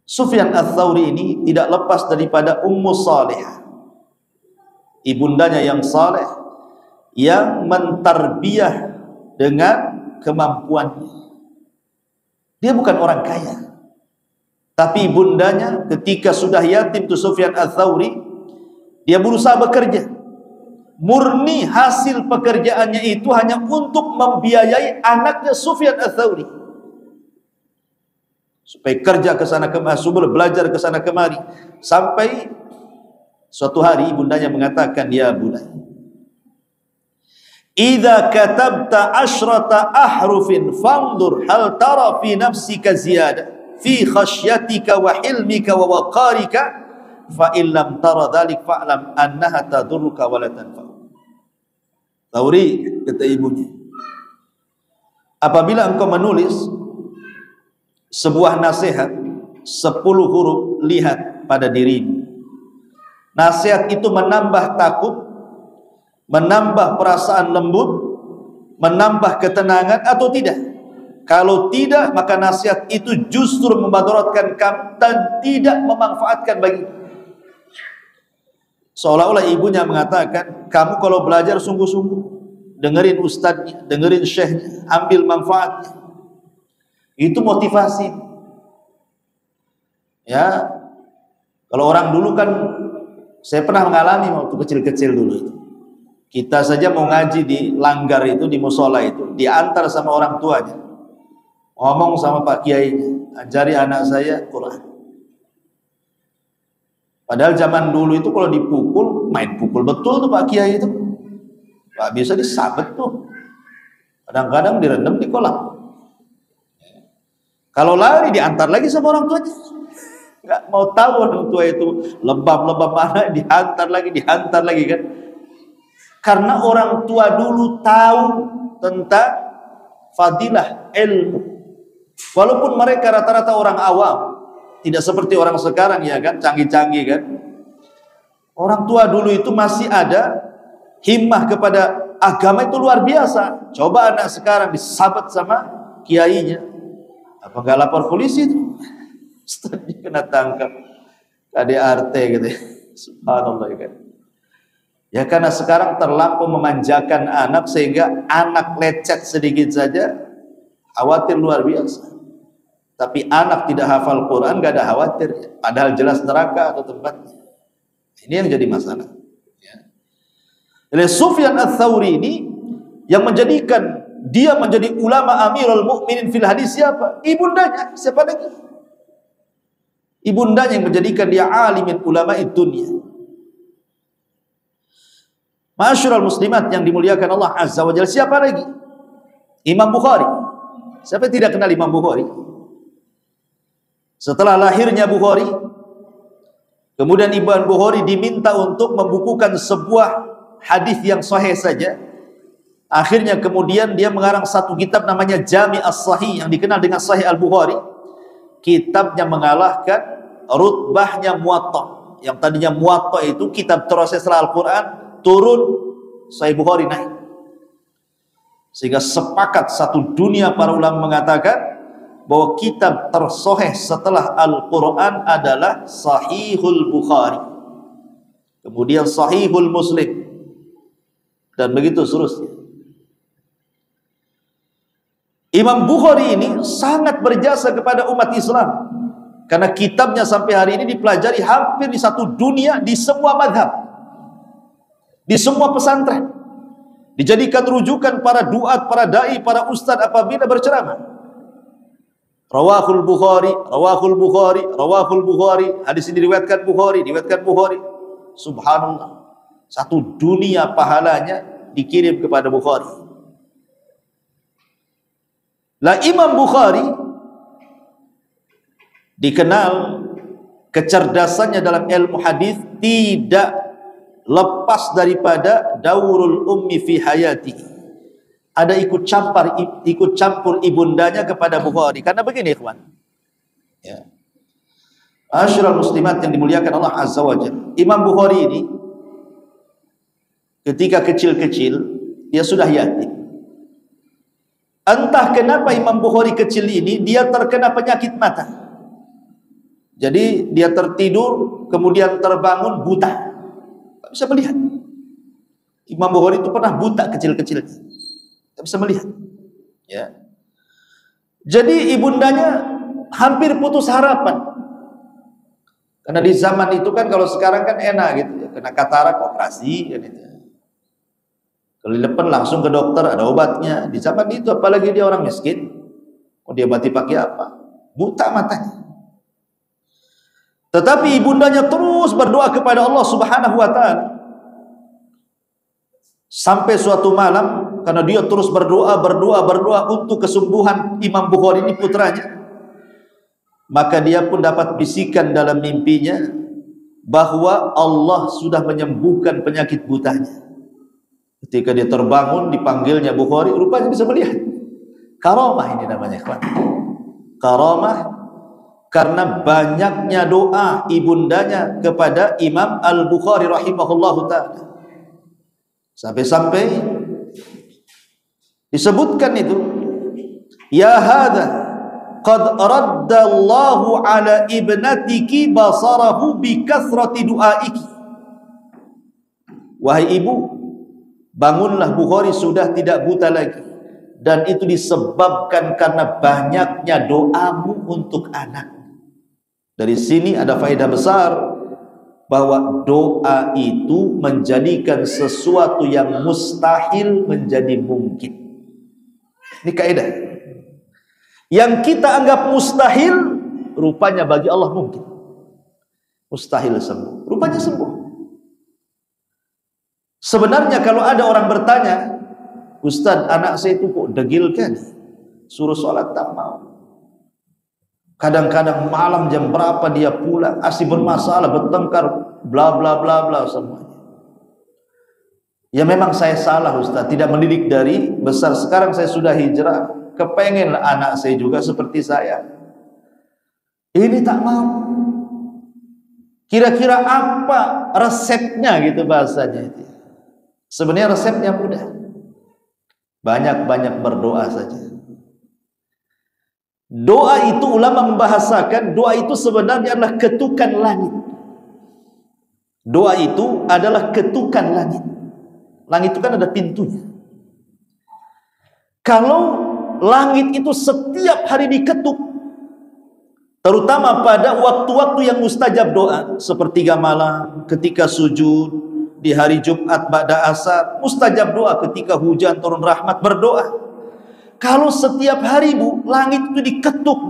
Sufyan Ats-Tsauri ini tidak lepas daripada Ummu Salihah, ibundanya yang saleh, yang mentarbiyah dengan kemampuannya. Dia bukan orang kaya, tapi ibundanya ketika sudah yatim tu Sufyan Ats-Tsauri, dia berusaha bekerja. Murni hasil pekerjaannya itu hanya untuk membiayai anaknya Sufyan Ats-Tsauri, supaya kerja ke sana kemari, supaya belajar ke sana kemari, sampai suatu hari ibundanya mengatakan, "Ya bunay, idza katabta asyrata ahrufin fanzur hal tara fi nafsika ziyadah fi khasyatika wa hilmika wa waqarika, fa in lam tara dzalik fa'lam annaha tadurruka wa la tanfa." Tsauri kata ibunya, apabila engkau menulis sebuah nasihat 10 huruf, lihat pada dirimu, nasihat itu menambah takut, menambah perasaan lembut, menambah ketenangan atau tidak? Kalau tidak, maka nasihat itu justru memadaratkan kamu dan tidak memanfaatkan bagimu. Seolah-olah ibunya mengatakan, kamu kalau belajar sungguh-sungguh, dengerin ustadznya, dengerin syekhnya, ambil manfaatnya. Itu motivasi. Ya, kalau orang dulu kan, saya pernah mengalami waktu kecil-kecil dulu itu. Kita saja mau ngaji di langgar itu, di musola itu, diantar sama orang tuanya, ngomong sama Pak Kiai, ajari anak saya Quran. Padahal zaman dulu itu kalau dipukul, main pukul betul tuh Pak Kiai itu. Gak bisa disabet tuh. Kadang-kadang direndam di kolam. Kalau lari diantar lagi sama orang tuanya. Nggak mau tahu orang tua itu lebam-lebam mana, diantar lagi kan. Karena orang tua dulu tahu tentang fadilah ilmu. Walaupun mereka rata-rata orang awam, tidak seperti orang sekarang ya kan, canggih-canggih kan. Orang tua dulu itu masih ada himmah kepada agama itu luar biasa. Coba anak sekarang disabet sama kiainya, apa nggak lapor polisi itu? Ustaznya kena tangkap KDRT gitu ya. Subhanallah ya kan. Ya karena sekarang terlampau memanjakan anak, sehingga anak lecet sedikit saja khawatir luar biasa. Tapi anak tidak hafal Quran gak ada khawatir, padahal jelas neraka atau tempatnya. Ini yang jadi masalah ya. Jadi Sufyan Ats-Tsauri ini yang menjadikan dia menjadi ulama Amirul Mukminin fil hadis siapa? Ibundanya. Siapa lagi? Ibundanya yang menjadikan dia alimin ulama dunia. Ma'asyiral muslimat yang dimuliakan Allah Azza wa Jalla, siapa lagi? Imam Bukhari. Siapa yang tidak kenal Imam Bukhari? Setelah lahirnya Bukhari, kemudian Imam Bukhari diminta untuk membukukan sebuah hadis yang sahih saja. Akhirnya kemudian dia mengarang satu kitab namanya Jami' As-Sahih, yang dikenal dengan Sahih Al-Bukhari. Kitabnya mengalahkan rutbahnya Muwatta. Yang tadinya Muwatta itu kitab terus setelah Al-Quran, turun Sahih Bukhari naik. Sehingga sepakat satu dunia para ulama mengatakan bahwa kitab tersoheh setelah Al-Quran adalah Sahihul Bukhari, kemudian Sahihul Muslim, dan begitu seterusnya. Imam Bukhari ini sangat berjasa kepada umat Islam, karena kitabnya sampai hari ini dipelajari hampir di satu dunia, di semua madhab, di semua pesantren, dijadikan rujukan para duat, para dai, para ustadz apabila berceramah. Rawahul Bukhari, Rawahul Bukhari, Rawahul Bukhari. Hadis ini diriwayatkan Bukhari, diriwayatkan Bukhari. Subhanallah, satu dunia pahalanya dikirim kepada Bukhari. Lah Imam Bukhari dikenal kecerdasannya dalam ilmu hadis tidak lepas daripada daurul ummi fi hayatihi. Ada ikut campur ibundanya kepada Bukhari. Karena begini ikhwan, ya, Asyiral muslimat yang dimuliakan Allah Azza wa Jalla, Imam Bukhari ini ketika kecil-kecil dia sudah yatim. Entah kenapa Imam Bukhari kecil ini dia terkena penyakit mata. Jadi dia tertidur kemudian terbangun buta, tak bisa melihat. Imam Bukhari itu pernah buta kecil-kecilnya, tak bisa melihat, ya. Jadi ibundanya hampir putus harapan. Karena di zaman itu kan, kalau sekarang kan enak gitu ya, kena katarak operasi kan itu. Kelilepan langsung ke dokter, ada obatnya. Di zaman itu apalagi dia orang miskin, mau diobati pakai apa? Buta matanya. Tetapi ibundanya terus berdoa kepada Allah Subhanahu wa taala. Sampai suatu malam, karena dia terus berdoa untuk kesembuhan Imam Bukhari ini putranya, maka dia pun dapat bisikan dalam mimpinya bahwa Allah sudah menyembuhkan penyakit butanya. Ketika dia terbangun, dipanggilnya Bukhari, rupanya bisa melihat. Karamah ini namanya, kawan. Karamah karena banyaknya doa ibundanya kepada Imam Al-Bukhari rahimahullahu ta'ala. Sampai-sampai disebutkan itu, ya hadza qad raddallahu ala ibnatiki basarahu bi kathrati du'aiki. Wahai ibu, bangunlah, Bukhari sudah tidak buta lagi, dan itu disebabkan karena banyaknya doamu untuk anak. Dari sini ada faedah besar bahwa doa itu menjadikan sesuatu yang mustahil menjadi mungkin. Ini kaidah. Yang kita anggap mustahil, rupanya bagi Allah mungkin. Mustahil sembuh, rupanya sembuh. Sebenarnya kalau ada orang bertanya, Ustaz, anak saya itu kok degil kan, suruh sholat tak mau. Kadang-kadang malam jam berapa dia pulang, asih bermasalah, bertengkar, bla bla bla bla semuanya. Ya memang saya salah Ustaz, tidak mendidik dari besar. Sekarang saya sudah hijrah, kepengenlah anak saya juga seperti saya. Ini tak mau. Kira-kira apa resepnya gitu bahasanya itu. Sebenarnya resepnya mudah. Banyak-banyak berdoa saja. Doa itu, ulama membahasakan, doa itu sebenarnya adalah ketukan langit. Doa itu adalah ketukan langit. Langit itu kan ada pintunya. Kalau langit itu setiap hari diketuk, terutama pada waktu-waktu yang mustajab doa, sepertiga malam, ketika sujud, di hari Jumat ba'da asar, mustajab doa ketika hujan turun rahmat, berdoa. Kalau setiap hari Bu, langit itu diketuk,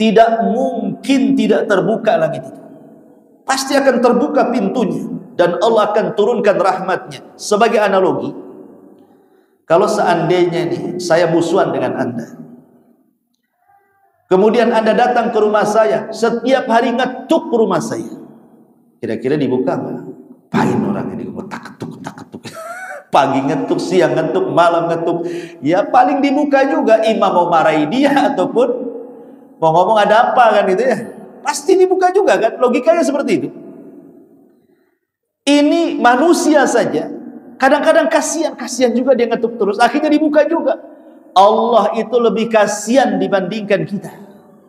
tidak mungkin tidak terbuka langit itu. Pasti akan terbuka pintunya, dan Allah akan turunkan rahmatnya. Sebagai analogi, kalau seandainya nih saya musuhan dengan Anda, kemudian Anda datang ke rumah saya, setiap hari ngetuk ke rumah saya, kira-kira dibuka nggak? Pahin orang ini, tak ketuk. Pagi ngetuk, siang ngetuk, malam ngetuk. Ya paling dibuka juga, imam mau marahi dia ataupun mau ngomong ada apa kan gitu ya. Pasti dibuka juga kan, logikanya seperti itu. Ini manusia saja, kadang-kadang kasihan juga dia ngetuk terus, akhirnya dibuka juga. Allah itu lebih kasihan dibandingkan kita.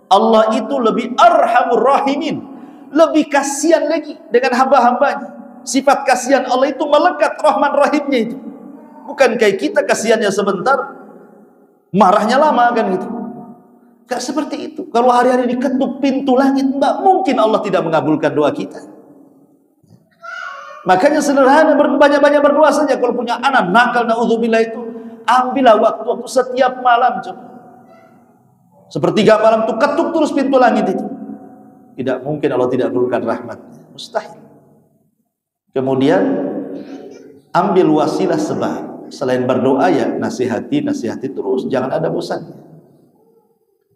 Allah itu lebih arhamur rahimin, lebih kasihan lagi dengan hamba-hambanya. Sifat kasihan Allah itu melekat rahman rahimnya itu. Bukan kayak kita kasihannya sebentar, marahnya lama kan gitu. Gak seperti itu. Kalau hari-hari diketuk pintu langit, mbak, mungkin Allah tidak mengabulkan doa kita. Makanya sederhana, banyak-banyak berdoa saja. Kalau punya anak nakal, na'udzubillah, itu ambillah waktu-waktu setiap malam coba. Sepertiga malam tuh ketuk terus pintu langit itu. Tidak mungkin Allah tidak mengabulkan rahmatnya. Mustahil. Kemudian ambil wasilah sebab. Selain berdoa ya nasihati terus, jangan ada bosannya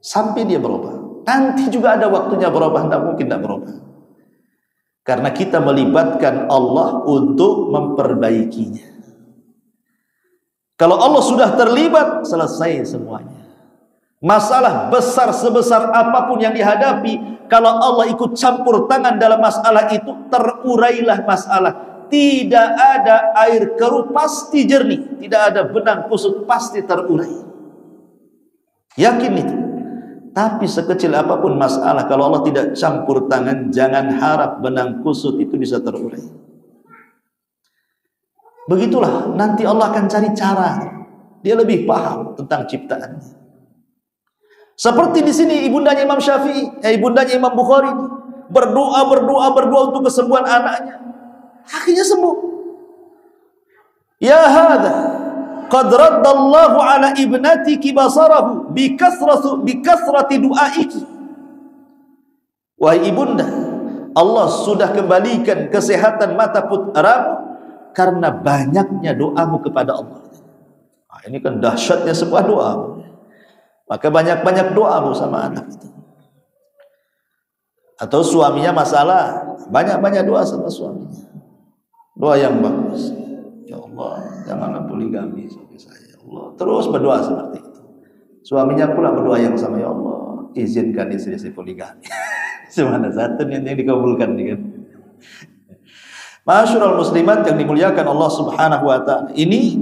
sampai dia berubah. nanti juga ada waktunya berubah, tidak mungkin tidak berubah. Karena kita melibatkan Allah untuk memperbaikinya. Kalau Allah sudah terlibat, selesai semuanya. Masalah besar sebesar apapun yang dihadapi, kalau Allah ikut campur tangan dalam masalah itu, terurailah masalah. Tidak ada air keruh pasti jernih, tidak ada benang kusut pasti terurai. Yakin itu. Tapi sekecil apapun masalah, kalau Allah tidak campur tangan, jangan harap benang kusut itu bisa terurai. Begitulah, nanti Allah akan cari cara. Dia lebih paham tentang ciptaannya. Seperti di sini ibundanya Imam Syafi'i, ibundanya Imam Bukhari, berdoa untuk kesembuhan anaknya. Akhirnya sembuh. Ya hadza qad raddallahu ala ibnatiki basarahu bi kasrati du'aiki. Wahai ibunda, Allah sudah kembalikan kesehatan mata putramu karena banyaknya doamu kepada Allah. Nah, ini kan dahsyatnya sebuah doa. Maka banyak-banyak doamu sama anak itu. Atau suaminya masalah, banyak-banyak doa sama suaminya. Doa yang bagus. Ya Allah, janganlah poligami suami saya. Ya Allah, terus berdoa seperti itu. Suaminya pula berdoa yang sama, ya Allah, izinkan istri saya poligami. Semana satu yang dikabulkan nih kan. Ma'asyiral muslimat yang dimuliakan Allah Subhanahu wa taala. Ini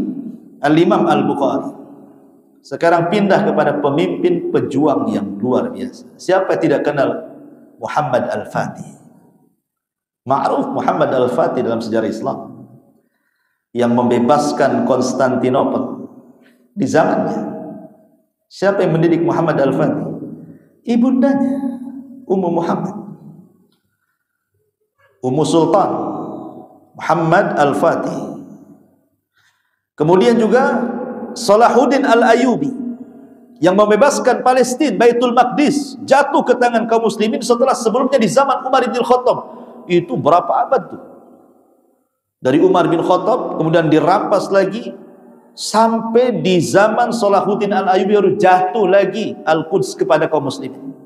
Al-Imam Al-Bukhari. Sekarang pindah kepada pemimpin pejuang yang luar biasa. Siapa yang tidak kenal Muhammad Al-Fatih? Ma'ruf Muhammad Al-Fatih dalam sejarah Islam, yang membebaskan Konstantinopel di zamannya. Siapa yang mendidik Muhammad Al-Fatih? Ibundanya Ummu Muhammad, Ummu Sultan Muhammad Al-Fatih. Kemudian juga Salahuddin Al-Ayyubi yang membebaskan Palestina, Baitul Maqdis jatuh ke tangan kaum muslimin setelah sebelumnya di zaman Umar bin Khattab. Itu berapa abad tuh? Dari Umar bin Khattab kemudian dirampas lagi sampai di zaman Salahuddin Al-Ayyubi baru jatuh lagi Al-Quds kepada kaum muslimin.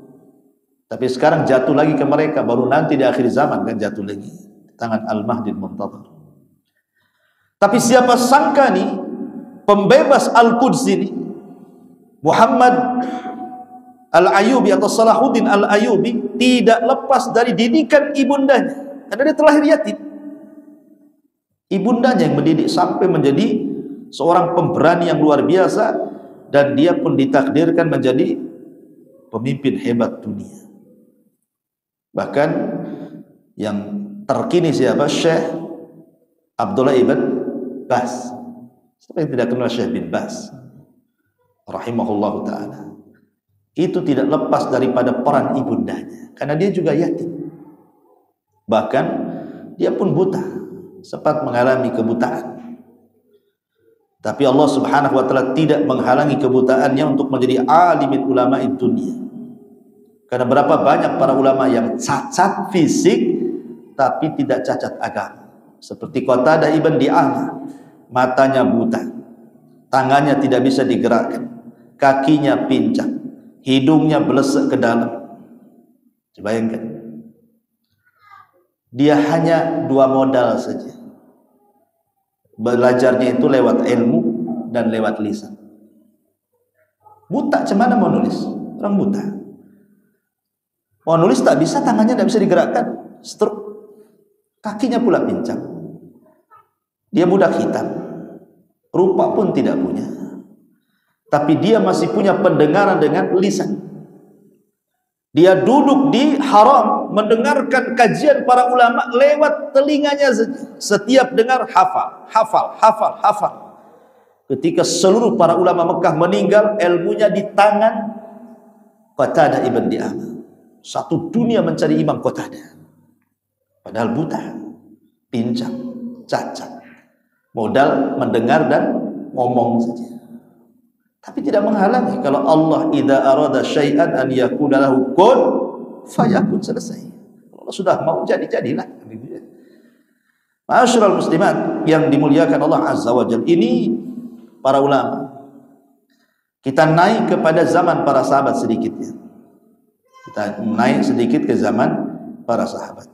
Tapi sekarang jatuh lagi ke mereka, baru nanti di akhir zaman kan jatuh lagi tangan Al-Mahdi Muntadhar. Tapi siapa sangka nih pembebas Al-Quds ini, Muhammad Al-Ayyubi atau Salahuddin Al-Ayyubi, tidak lepas dari didikan ibundanya. Karena dia terlahir yatim. Ibundanya yang mendidik sampai menjadi seorang pemberani yang luar biasa, dan dia pun ditakdirkan menjadi pemimpin hebat dunia. Bahkan yang terkini siapa? Syekh Abdullah ibn Baz. Siapa yang tidak kenal Syekh bin Baz rahimahullah ta'ala? Itu tidak lepas daripada peran ibundanya, karena dia juga yatim. Bahkan dia pun buta, sempat mengalami kebutaan. Tapi Allah Subhanahu wa taala tidak menghalangi kebutaannya untuk menjadi alimin ulama dunia. Karena berapa banyak para ulama yang cacat fisik tapi tidak cacat agama. Seperti Qatadah ibn Di'amah, matanya buta, tangannya tidak bisa digerakkan, kakinya pincang, hidungnya belesek ke dalam. Bayangkan, dia hanya dua modal saja. Belajarnya itu lewat ilmu dan lewat lisan. Buta, cuman mau nulis? Orang buta. Mau nulis tak bisa, tangannya tidak bisa digerakkan, stroke. Kakinya pula pincang. Dia budak hitam, rupa pun tidak punya. Tapi dia masih punya pendengaran dengan lisan. Dia duduk di haram mendengarkan kajian para ulama lewat telinganya saja. Setiap dengar hafal. Ketika seluruh para ulama Mekah meninggal, ilmunya di tangan Qatadah ibn Di'amah. Satu dunia mencari Imam Qatadah, padahal buta, pincang, cacat, modal mendengar dan ngomong saja. Tapi tidak menghalangi kalau Allah idza arada syai'an an yakuna lahu kun fayakun, selesai. Allah sudah mau jadilah. Ma'asyiral muslimat yang dimuliakan Allah Azza wa Jalla, ini para ulama. Kita naik kepada zaman para sahabat sedikitnya. Kita naik sedikit ke zaman para sahabat.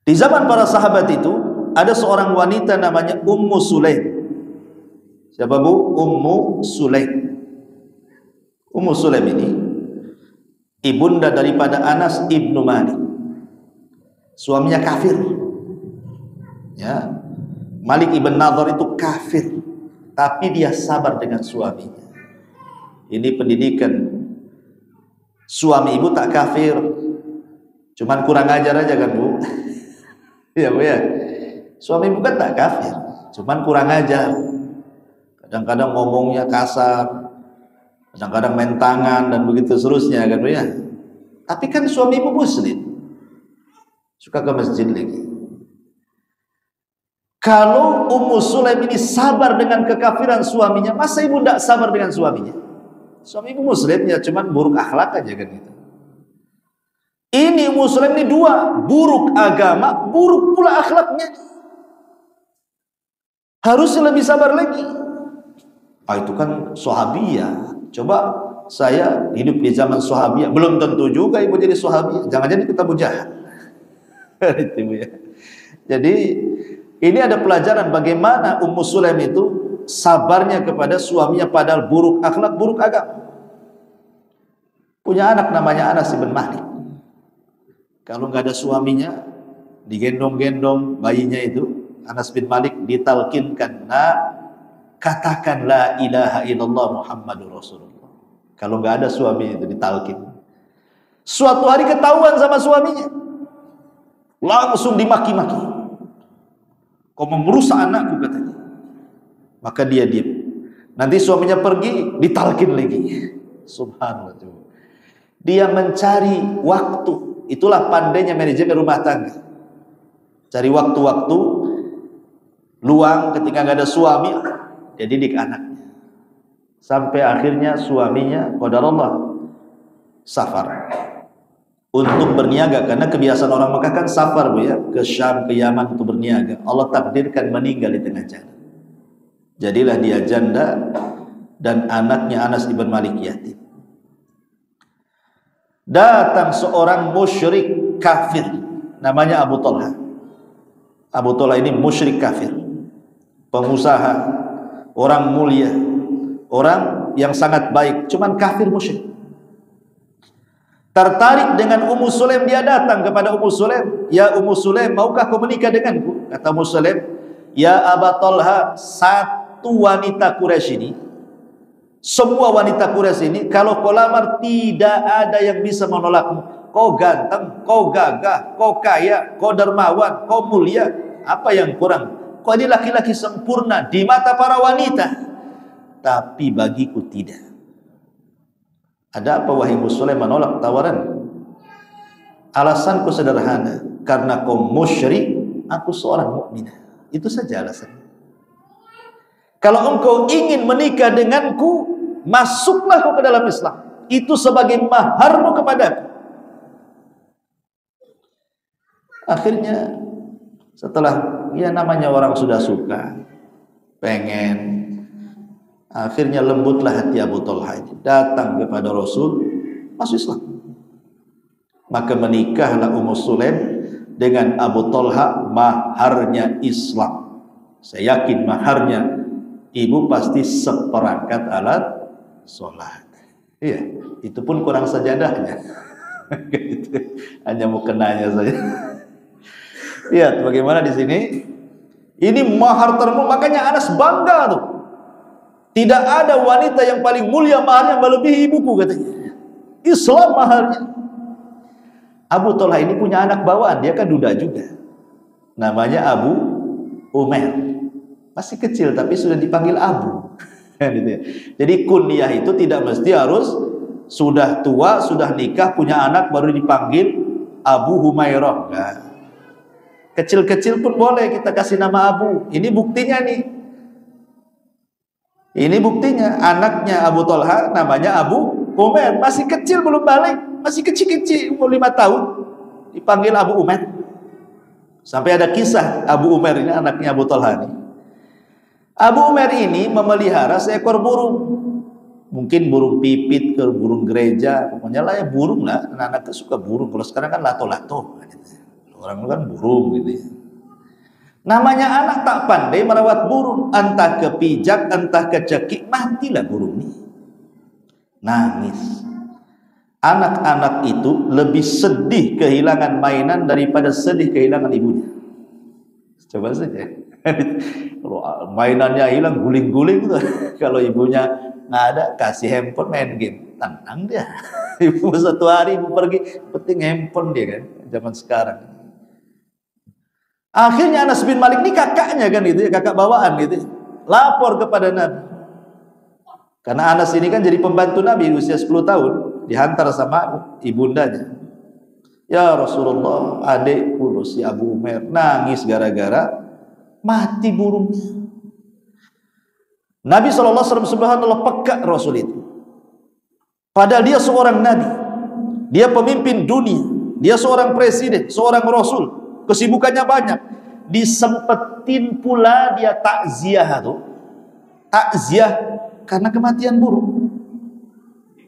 Di zaman para sahabat itu ada seorang wanita namanya Ummu Sulaim. Siapa bu? Ummu Sulaim. Ummu Sulaim ini ibunda daripada Anas ibnu Malik. Suaminya kafir. Ya, Malik ibn Nadhr itu kafir, tapi dia sabar dengan suaminya. Ini pendidikan. Suami ibu tak kafir, cuman kurang ajar aja kan bu. Ya bu ya. Suami ibu kan tak kafir, cuman kurang ajar. Kadang-kadang ngomongnya kasar, kadang-kadang main tangan dan begitu seterusnya kan bu ya. Tapi kan suami ibu muslim, suka ke masjid lagi. Kalau Ummu Sulaim ini sabar dengan kekafiran suaminya, masa ibu tidak sabar dengan suaminya? Suami ibu muslim ya, cuman buruk akhlak aja kan gitu. Ini Ummu Sulaim ini dua, buruk agama, buruk pula akhlaknya. Harusnya lebih sabar lagi. Itu kan sahabiyah. Coba saya hidup di zaman sahabiyah, belum tentu juga ibu jadi sahabiyah. Jangan-jangan kita bujah. Jadi ini ada pelajaran bagaimana Ummu Sulaim itu sabarnya kepada suaminya padahal buruk akhlak, buruk agama. Punya anak namanya Anas bin Malik. Kalau nggak ada suaminya, digendong-gendong bayinya itu, Anas bin Malik ditalkinkan, katakan la ilaha illallah Muhammadur Rasulullah. Kalau nggak ada suami itu ditalkin. Suatu hari ketahuan sama suaminya, langsung dimaki-maki. Kau merusak anakku katanya. Maka dia diam. Nanti suaminya pergi, ditalkin lagi. Subhanallah. Dia mencari waktu. Itulah pandainya manajemen rumah tangga. Cari waktu-waktu luang ketika nggak ada suami, dia didik anaknya. Sampai akhirnya suaminya qadarullah safar untuk berniaga, karena kebiasaan orang Mekah kan safar bu ya, ke Syam, ke Yaman untuk berniaga. Allah takdirkan meninggal di tengah jalan. Jadilah dia janda dan anaknya Anas ibn Malik yatim. Datang seorang musyrik kafir namanya Abu Talha. Abu Talha ini musyrik kafir, pengusaha, orang mulia, orang yang sangat baik, cuman kafir musyrik. Tertarik dengan Ummu Sulaim, dia datang kepada Ummu Sulaim. Ya Ummu Sulaim, maukah kau menikah denganku? Kata Ummu Sulaim, ya Abu Talha, satu wanita Quraisy ini, semua wanita Quraisy ini, kalau kau lamar tidak ada yang bisa menolakmu. Kau ganteng, kau gagah, kau kaya, kau dermawan, kau mulia. Apa yang kurang? Kau ini laki-laki sempurna di mata para wanita, tapi bagiku tidak. Ada apa wahai Ummu Sulaim menolak tawaran? Alasanku sederhana, karena kau musyrik, aku seorang mukminah. Itu saja alasannya. Kalau engkau ingin menikah denganku, masuklah kau ke dalam Islam. Itu sebagai maharmu kepadaku. Akhirnya setelah ya namanya orang sudah suka, pengen, akhirnya lembutlah hati Abu Talha ini, datang kepada Rasul, masuk Islam. Maka menikahlah Ummu Sulaim dengan Abu Talha, maharnya Islam. Saya yakin maharnya ibu pasti seperangkat alat sholat. Iya, itu pun kurang sajadahnya. Hanya mukenanya saja. Lihat bagaimana di sini. Ini mahar termul, makanya Anas bangga tuh. Tidak ada wanita yang paling mulia maharnya melebihi ibuku katanya. Islam maharnya. Abu Talha ini punya anak bawaan, dia kan duda juga. Namanya Abu Umair. Masih kecil tapi sudah dipanggil Abu. Jadi kunyah itu tidak mesti harus sudah tua, sudah nikah, punya anak baru dipanggil Abu Humairah. Nah, kecil-kecil pun boleh kita kasih nama Abu. Ini buktinya nih. Ini buktinya, anaknya Abu Talha namanya Abu Umair, masih kecil belum balik, masih kecil-kecil, umur 5 tahun, dipanggil Abu Umair. Sampai ada kisah Abu Umair ini, anaknya Abu Talha ini. Abu Umair ini memelihara seekor burung. Mungkin burung pipit ke burung gereja, pokoknya lah ya burung lah. Anak-anak tuh suka burung. Kalau sekarang kan lato-lato. Orang kan burung gitu ya. Namanya anak tak pandai merawat burung, entah kepijak, entah kecekik, matilah burung ini. Nangis. Anak-anak itu lebih sedih kehilangan mainan daripada sedih kehilangan ibunya. Coba saja. Kalau mainannya hilang, guling-guling tuh. Kalau ibunya nggak ada, kasih handphone main game, tenang dia. Ibu satu hari ibu pergi, penting handphone dia kan, zaman sekarang. Akhirnya Anas bin Malik ini kakaknya kan gitu ya, kakak bawaan gitu, lapor kepada Nabi. Karena Anas ini kan jadi pembantu Nabi usia 10 tahun, dihantar sama ibundanya. Ya Rasulullah, adikku si Abu Umair nangis gara-gara mati burungnya. Nabi SAW subhanallah peka Rasul itu. Padahal dia seorang Nabi, dia pemimpin dunia, dia seorang presiden, seorang Rasul, kesibukannya banyak. Disempetin pula dia takziah tuh, takziah karena kematian burung.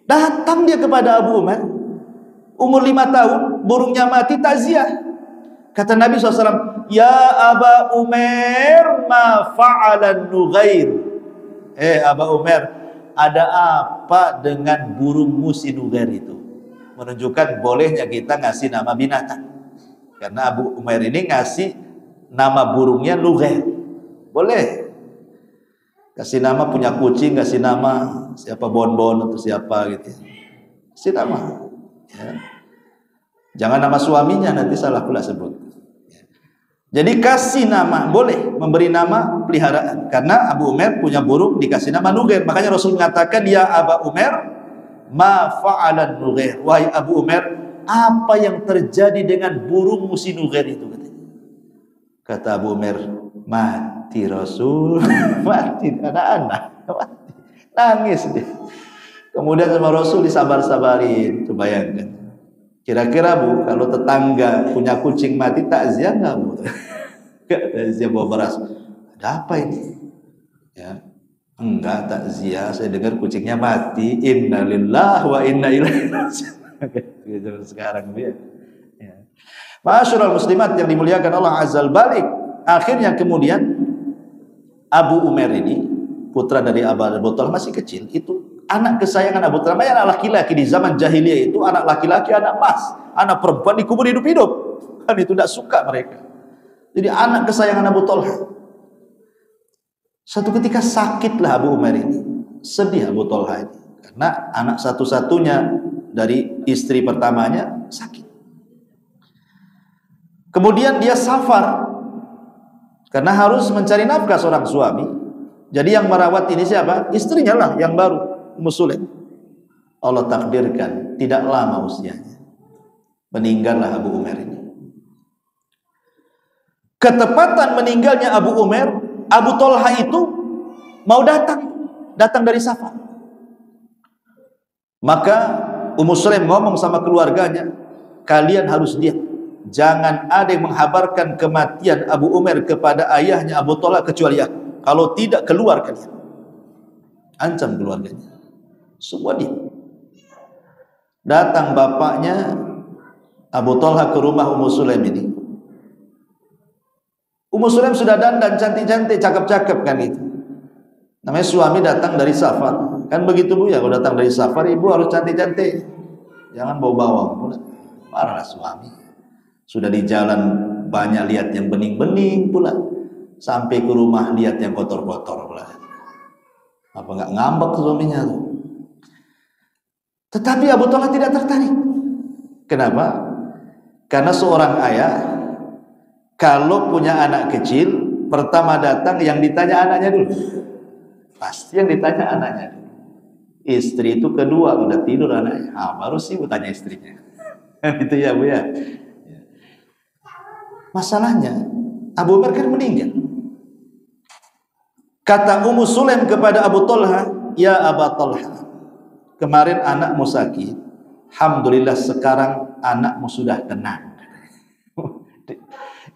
Datang dia kepada Abu Umar, umur 5 tahun, burungnya mati, takziah. Kata Nabi SAW, ya Aba Umar, ma fa'alan nughair. Aba Umar, ada apa dengan burungmu si nughair itu? Menunjukkan bolehnya kita ngasih nama binatang. Karena Abu Umar ini ngasih nama burungnya nughair. Boleh. Kasih nama punya kucing, kasih nama siapa Bonbon atau siapa gitu. Kasih nama. Ya. Jangan nama suaminya, nanti salah pula sebut. Jadi kasih nama, boleh memberi nama peliharaan. Karena Abu Umar punya burung dikasih nama nughair. Makanya Rasul mengatakan, ya Aba Umar, ma fa'alan nughair. Wahai Abu Umar, apa yang terjadi dengan burung si nughair itu? Kata Abu Umar, mati Rasul, mati anak-anak, mati. Nangis dia. Kemudian sama Rasul disabar-sabarin. Coba bayangkan. Kira-kira Bu, kalau tetangga punya kucing mati, takziah nggak Bu? Takziah bawa beras. Ada apa ini? Ya, enggak takziah. Saya dengar kucingnya mati. Innalillahi wa inna ilaihi raji'un. Sekarang dia. Ya. Masyaallah muslimat yang dimuliakan Allah Azza wa Jalla. Akhirnya kemudian Abu Umar ini, putra dari Abu Talha masih kecil, itu anak kesayangan Abu Talha. Anak laki-laki di zaman jahiliyah itu, anak laki-laki anak emas, anak perempuan dikubur hidup-hidup. Kan itu tidak suka mereka. Jadi anak kesayangan Abu Talha. Suatu ketika sakitlah Abu Umar ini, sedih Abu Talha ini, karena anak satu-satunya dari istri pertamanya sakit. Kemudian dia safar karena harus mencari nafkah seorang suami. Jadi yang merawat ini siapa? Istrinya lah yang baru, Ummu Sulaim. Allah takdirkan tidak lama usianya, meninggallah Abu Umar ini. Ketepatan meninggalnya Abu Umar, Abu Talha itu mau datang dari safar. Maka Ummu Sulaim ngomong sama keluarganya, kalian harus diam, jangan ada yang menghabarkan kematian Abu Umar kepada ayahnya Abu Talha kecuali aku. Kalau tidak, keluar kalian. Ancam keluarganya. Semua dia. Datang bapaknya Abu Talha ke rumah Ummu Sulaim ini. Ummu Sulaim sudah dandan cantik-cantik, cakep-cakep kan itu. Namanya suami datang dari safar. Kan begitu Bu ya, kalau datang dari safar ibu harus cantik-cantik. Jangan bawa-bawa pula. Marah suami. Sudah di jalan banyak lihat yang bening-bening pula. Sampai ke rumah lihat yang kotor-kotor pula. Apa nggak ngambek suaminya tuh? Tetapi Abu Talha tidak tertarik. Kenapa? Karena seorang ayah kalau punya anak kecil, pertama datang yang ditanya anaknya dulu. Pasti yang ditanya anaknya dulu. Istri itu kedua, udah tidur anaknya. Baru sih tanya istrinya. Itu ya Bu ya. Masalahnya Abu Umar kan meninggal. Kata Ummu Sulaim kepada Abu Talha, ya Aba Talha, kemarin anakmu sakit, alhamdulillah sekarang anakmu sudah tenang.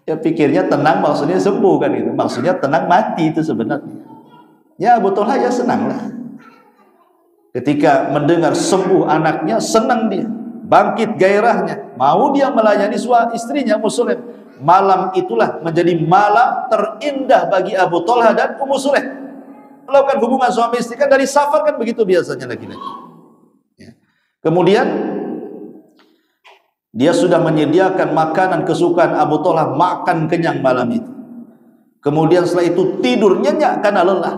Ya pikirnya tenang maksudnya sembuh kan itu, maksudnya tenang mati itu sebenarnya. Ya Abu Talha ya senanglah. Ketika mendengar sembuh anaknya, senang dia, bangkit gairahnya, mau dia melayani istrinya Ummu Sulaim. Malam itulah menjadi malam terindah bagi Abu Talha dan Ummu Sulaim. Melakukan hubungan suami istri, kan dari safar kan begitu biasanya laki-laki. Ya. Kemudian dia sudah menyediakan makanan kesukaan Abu Talha, makan kenyang malam itu. Kemudian setelah itu tidur nyenyak karena lelah.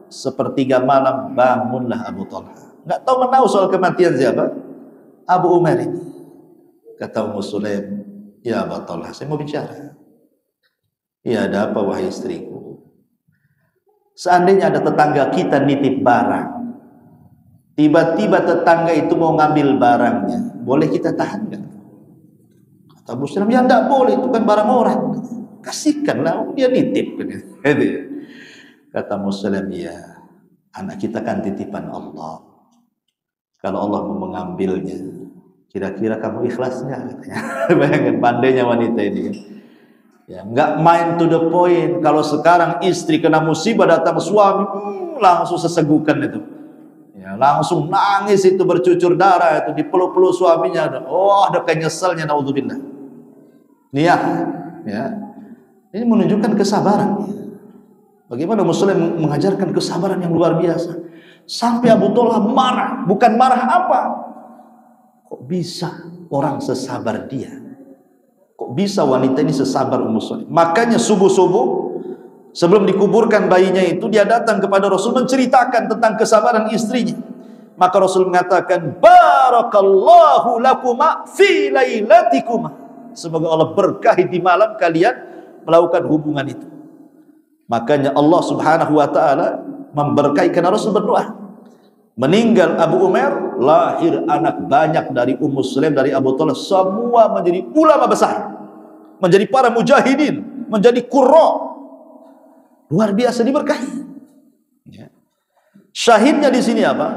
Sepertiga malam bangunlah Abu Talha. Nggak tahu menahu soal kematian siapa? Abu Umair ini. Kata Ummu Sulaim, ya Abu Talha, saya mau bicara. Ya, ada apa wahai istriku? Seandainya ada tetangga kita nitip barang, tiba-tiba tetangga itu mau ngambil barangnya, boleh kita tahan nggak? Kata Abu Sulaim, ya enggak boleh, itu kan barang orang. Kasihkanlah, dia nitip. Kata Ummu Sulaim, ya, anak kita kan titipan Allah. Kalau Allah mau mengambilnya, kira-kira kamu ikhlas nggak? Katanya. Bayangkan pandainya wanita ini. Ya, nggak main to the point. Kalau sekarang istri kena musibah datang suami, langsung sesegukan itu. Ya, langsung nangis itu, bercucur darah itu, dipeluk-peluk suaminya. Oh, ada kenyesalnya, naudzubillah. Niyah, ya. Ini menunjukkan kesabaran. Bagaimana Muslim mengajarkan kesabaran yang luar biasa. Sampai Abu Talha marah. Bukan marah apa? Kok bisa orang sesabar dia? Kok bisa wanita ini sesabar Ummu Sulaim? Makanya subuh-subuh sebelum dikuburkan bayinya itu, dia datang kepada Rasul menceritakan tentang kesabaran istrinya. Maka Rasul mengatakan, barakallahu lakuma fi lailatikuma. Semoga Allah berkahi di malam kalian melakukan hubungan itu. Makanya Allah Subhanahu wa taala memberkahi, karena Rasul berdoa. Meninggal Abu Umair, lahir anak banyak dari Ummu Sulaim, dari Abu Talha, semua menjadi ulama besar, menjadi para mujahidin, menjadi qurra. Luar biasa diberkahi. Ya. Syahidnya di sini apa?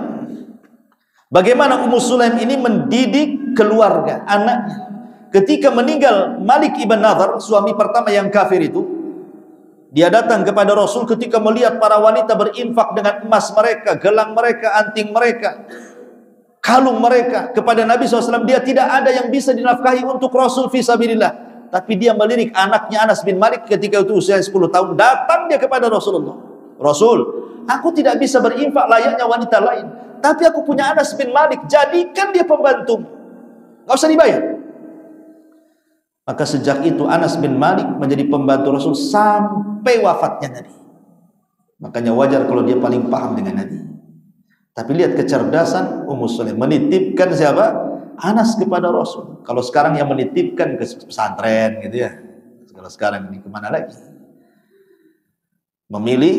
Bagaimana Ummu Sulaim ini mendidik keluarga, anaknya. Ketika meninggal Malik ibn Nadhr, suami pertama yang kafir itu, dia datang kepada Rasul ketika melihat para wanita berinfak dengan emas mereka, gelang mereka, anting mereka, kalung mereka kepada Nabi SAW. Dia tidak ada yang bisa dinafkahi untuk Rasul fisabilillah. Tapi dia melirik anaknya Anas bin Malik ketika itu usia 10 tahun. Datang dia kepada Rasulullah. Rasul, aku tidak bisa berinfak layaknya wanita lain, tapi aku punya Anas bin Malik, jadikan dia pembantu, nggak usah dibayar. Maka sejak itu Anas bin Malik menjadi pembantu Rasul sampai wafatnya Nabi. Makanya wajar kalau dia paling paham dengan Nabi. Tapi lihat kecerdasan Ummu Sulaim, menitipkan siapa? Anas kepada Rasul. Kalau sekarang yang menitipkan ke pesantren gitu ya. Kalau sekarang ini kemana lagi? Memilih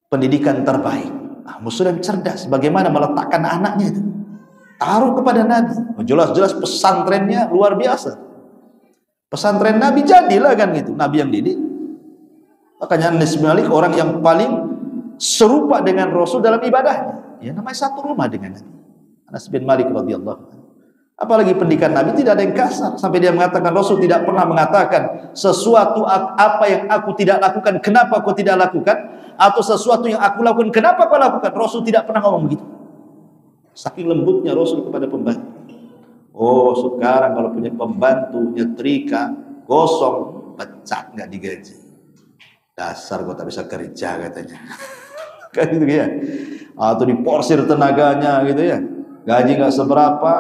pendidikan terbaik. Ummu Sulaim cerdas bagaimana meletakkan anaknya itu. Taruh kepada Nabi. Jelas-jelas pesantrennya luar biasa. Pesantren Nabi jadilah kan gitu, Nabi yang didik. Makanya Anas bin Malik orang yang paling serupa dengan Rasul dalam ibadahnya. Ya, namanya satu rumah dengan Nabi. Anas bin Malik radhiyallahu anhu. Apalagi pendidikan Nabi tidak ada yang kasar, sampai dia mengatakan Rasul tidak pernah mengatakan sesuatu apa yang aku tidak lakukan, kenapa kau tidak lakukan, atau sesuatu yang aku lakukan, kenapa kau lakukan. Rasul tidak pernah ngomong begitu. Saking lembutnya Rasul kepada pembantu. Oh, sekarang kalau punya pembantu nyetrika gosong, pecat, nggak digaji. Dasar gua tak bisa kerja katanya. Kan gitu ya. Atau diporsir tenaganya gitu ya. Gaji nggak seberapa,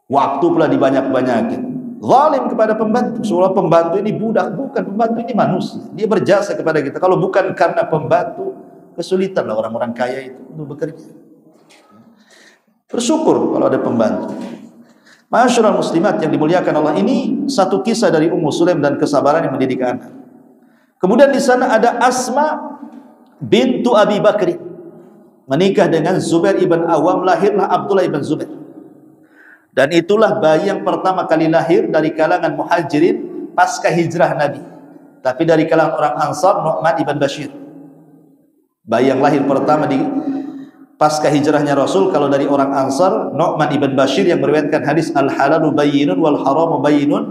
waktu pula dibanyak-banyakin. Zalim kepada pembantu. Seolah pembantu ini budak, bukan, pembantu ini manusia. Dia berjasa kepada kita. Kalau bukan karena pembantu, kesulitan lah orang-orang kaya itu untuk bekerja. Bersyukur kalau ada pembantu. Masyaallah muslimat yang dimuliakan Allah, ini satu kisah dari Ummu Sulaim dan kesabaran yang mendidik anak. Kemudian di sana ada Asma bintu Abi Bakri, menikah dengan Zubair ibn Awam, lahirlah Abdullah ibn Zubair. Dan itulah bayi yang pertama kali lahir dari kalangan muhajirin pasca hijrah Nabi. Tapi dari kalangan orang Ansar, Nu'man ibn Bashir. Bayi yang lahir pertama di pasca hijrahnya Rasul, kalau dari orang Ansar, Nu'man ibn Bashir yang meriwayatkan hadis al-halalu bayyinun wal haramu bayyinun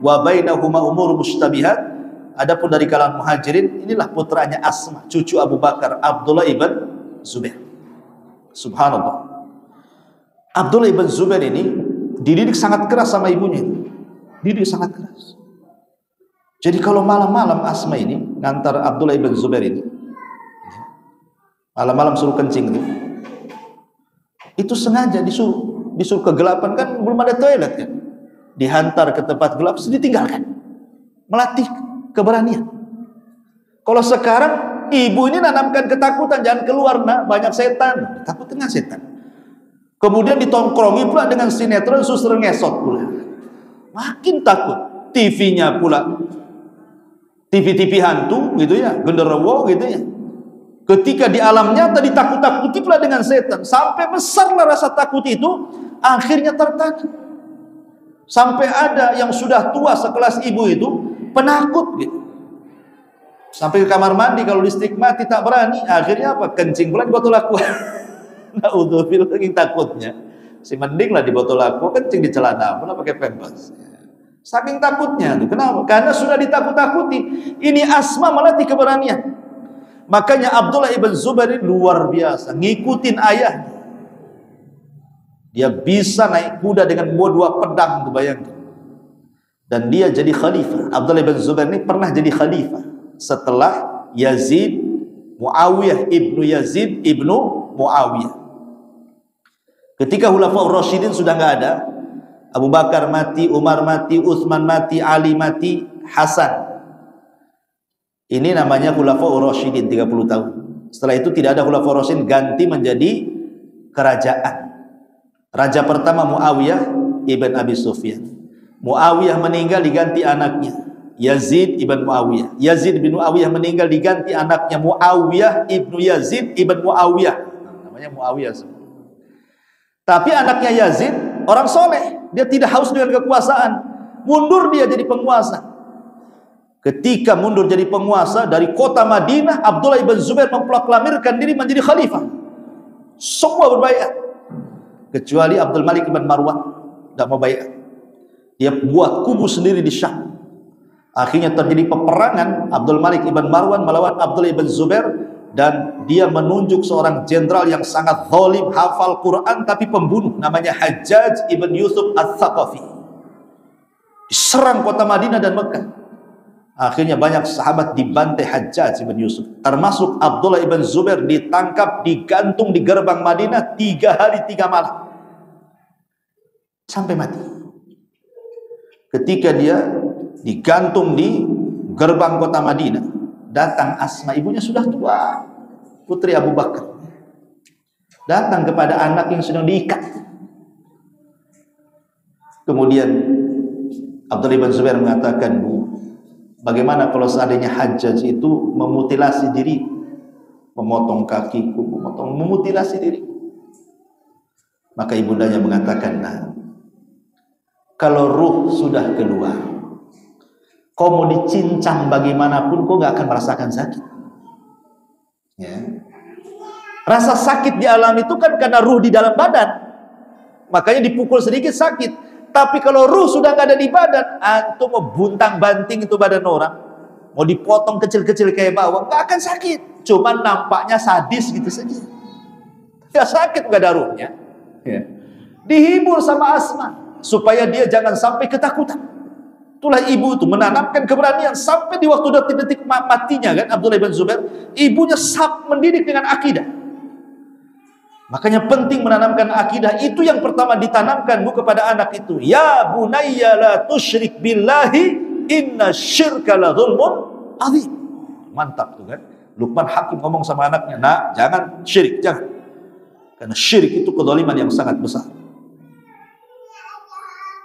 wa bainahuma umur mustabihat. Adapun dari kalangan muhajirin, inilah putranya Asma, cucu Abu Bakar, Abdullah ibn Zubair. Subhanallah. Abdullah ibn Zubair ini dididik sangat keras sama ibunya. Dididik sangat keras. Jadi kalau malam-malam Asma ini ngantar Abdullah ibn Zubair ini, malam-malam suruh kencing itu sengaja disuruh kegelapan, kan belum ada toilet kan, dihantar ke tempat gelap, ditinggalkan, melatih keberanian. Kalau sekarang ibu ini nanamkan ketakutan, jangan keluar nak, banyak setan, takut dengan setan. Kemudian ditongkrongi pula dengan sinetron suster ngesot pula, makin takut. TV-nya pula TV hantu gitu ya, genderuwo gitu ya. Ketika di alam nyata ditakut-takuti pula dengan setan, sampai besarlah rasa takut itu, akhirnya tertanam. Sampai ada yang sudah tua sekelas ibu itu penakut gitu. Sampai ke kamar mandi kalau distigmati tak berani, akhirnya apa? Kencing pula di botol aqua. Naudzubillah, saking takutnya. Si mending lah di botol aqua, kencing di celana, pula pakai pampers. Saking takutnya. Kenapa? Karena sudah ditakut-takuti. Ini Asma melatih keberanian. Makanya Abdullah ibn Zubair luar biasa, ngikutin ayahnya. Dia bisa naik kuda dengan dua pedang, bayangkan. Dan dia jadi khalifah. Abdullah ibn Zubair ini pernah jadi khalifah setelah Yazid Muawiyah ibnu Yazid ibnu Muawiyah. Ketika Khulafaur Rasyidin sudah nggak ada, Abu Bakar mati, Umar mati, Utsman mati, Ali mati, Hasan. Ini namanya Khulafaur Rasyidin 30 tahun. Setelah itu tidak ada Khulafaur Rasyidin, ganti menjadi kerajaan. Raja pertama Muawiyah ibn Abi Sufyan. Muawiyah meninggal, diganti anaknya Yazid ibn Muawiyah. Yazid bin Muawiyah meninggal, diganti anaknya Muawiyah ibnu Yazid ibn Muawiyah. Namanya Muawiyah semua. Tapi anaknya Yazid orang soleh, dia tidak haus dengan kekuasaan, mundur dia jadi penguasa. Ketika mundur jadi penguasa dari kota Madinah, Abdullah ibn Zubair memproklamirkan diri menjadi khalifah. Semua berbaiat, kecuali Abdul Malik ibn Marwan tidak mau baiat. Dia buat kubu sendiri di Syam. Akhirnya terjadi peperangan Abdul Malik ibn Marwan melawan Abdullah ibn Zubair, dan dia menunjuk seorang jenderal yang sangat zalim, hafal Quran tapi pembunuh, namanya Hajjaj ibn Yusuf Al-Thaqafi. Diserang kota Madinah dan Mekah. Akhirnya banyak sahabat dibantai Hajjaj ibn Yusuf, termasuk Abdullah ibn Zubair, ditangkap, digantung di gerbang Madinah 3 hari 3 malam sampai mati. Ketika dia digantung di gerbang kota Madinah, datang Asma, ibunya sudah tua, putri Abu Bakar, datang kepada anak yang sedang diikat. Kemudian Abdullah ibn Zubair mengatakan, Bu, bagaimana kalau seandainya Hajjaj itu memutilasi diri, memotong kakiku, memutilasi diri? Maka ibundanya mengatakan, nah, kalau ruh sudah keluar, kau mau dicincang bagaimanapun, kau gak akan merasakan sakit. Ya. Rasa sakit di alam itu kan karena ruh di dalam badan, makanya dipukul sedikit sakit. Tapi kalau ruh sudah gak ada di badan, antum mau buntang banting itu badan orang, mau dipotong kecil-kecil kayak bawang, gak akan sakit. Cuman nampaknya sadis gitu saja. Ya sakit, gak ada ruhnya. Ya. Dihibur sama Asma supaya dia jangan sampai ketakutan. Itulah ibu itu menanamkan keberanian sampai di waktu detik-detik matinya kan Abdullah bin Zubair, ibunya mendidik dengan akidah. Makanya penting menanamkan akidah, itu yang pertama ditanamkan Bu kepada anak itu. Ya bunayya la tusyrik billahi inna syirka la dzulmun adzim. Mantap tuh kan. Luqman Hakim ngomong sama anaknya, "Nak, jangan syirik, jangan." Karena syirik itu kezaliman yang sangat besar.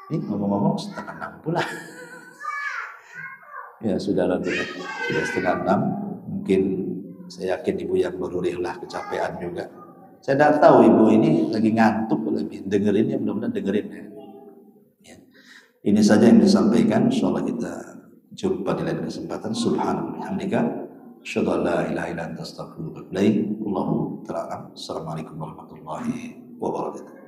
Ini ngomong-ngomong 5:30 pula. Ya saudara, sudah 5:30. Mungkin saya yakin ibu yang baru rihlah kecapean juga. Saya tidak tahu ibu ini lagi ngantuk, lagi dengerin ya, mudah-mudahan dengerin ya. Ini saja yang disampaikan. InsyaAllah kita jumpa di lain kesempatan. Subhanallah hamdika, asyhadu an la ilaha illa anta astaghfiruka wa atubu ilaik. Wallahu ta'ala a'lam. Assalamualaikum warahmatullahi wabarakatuh.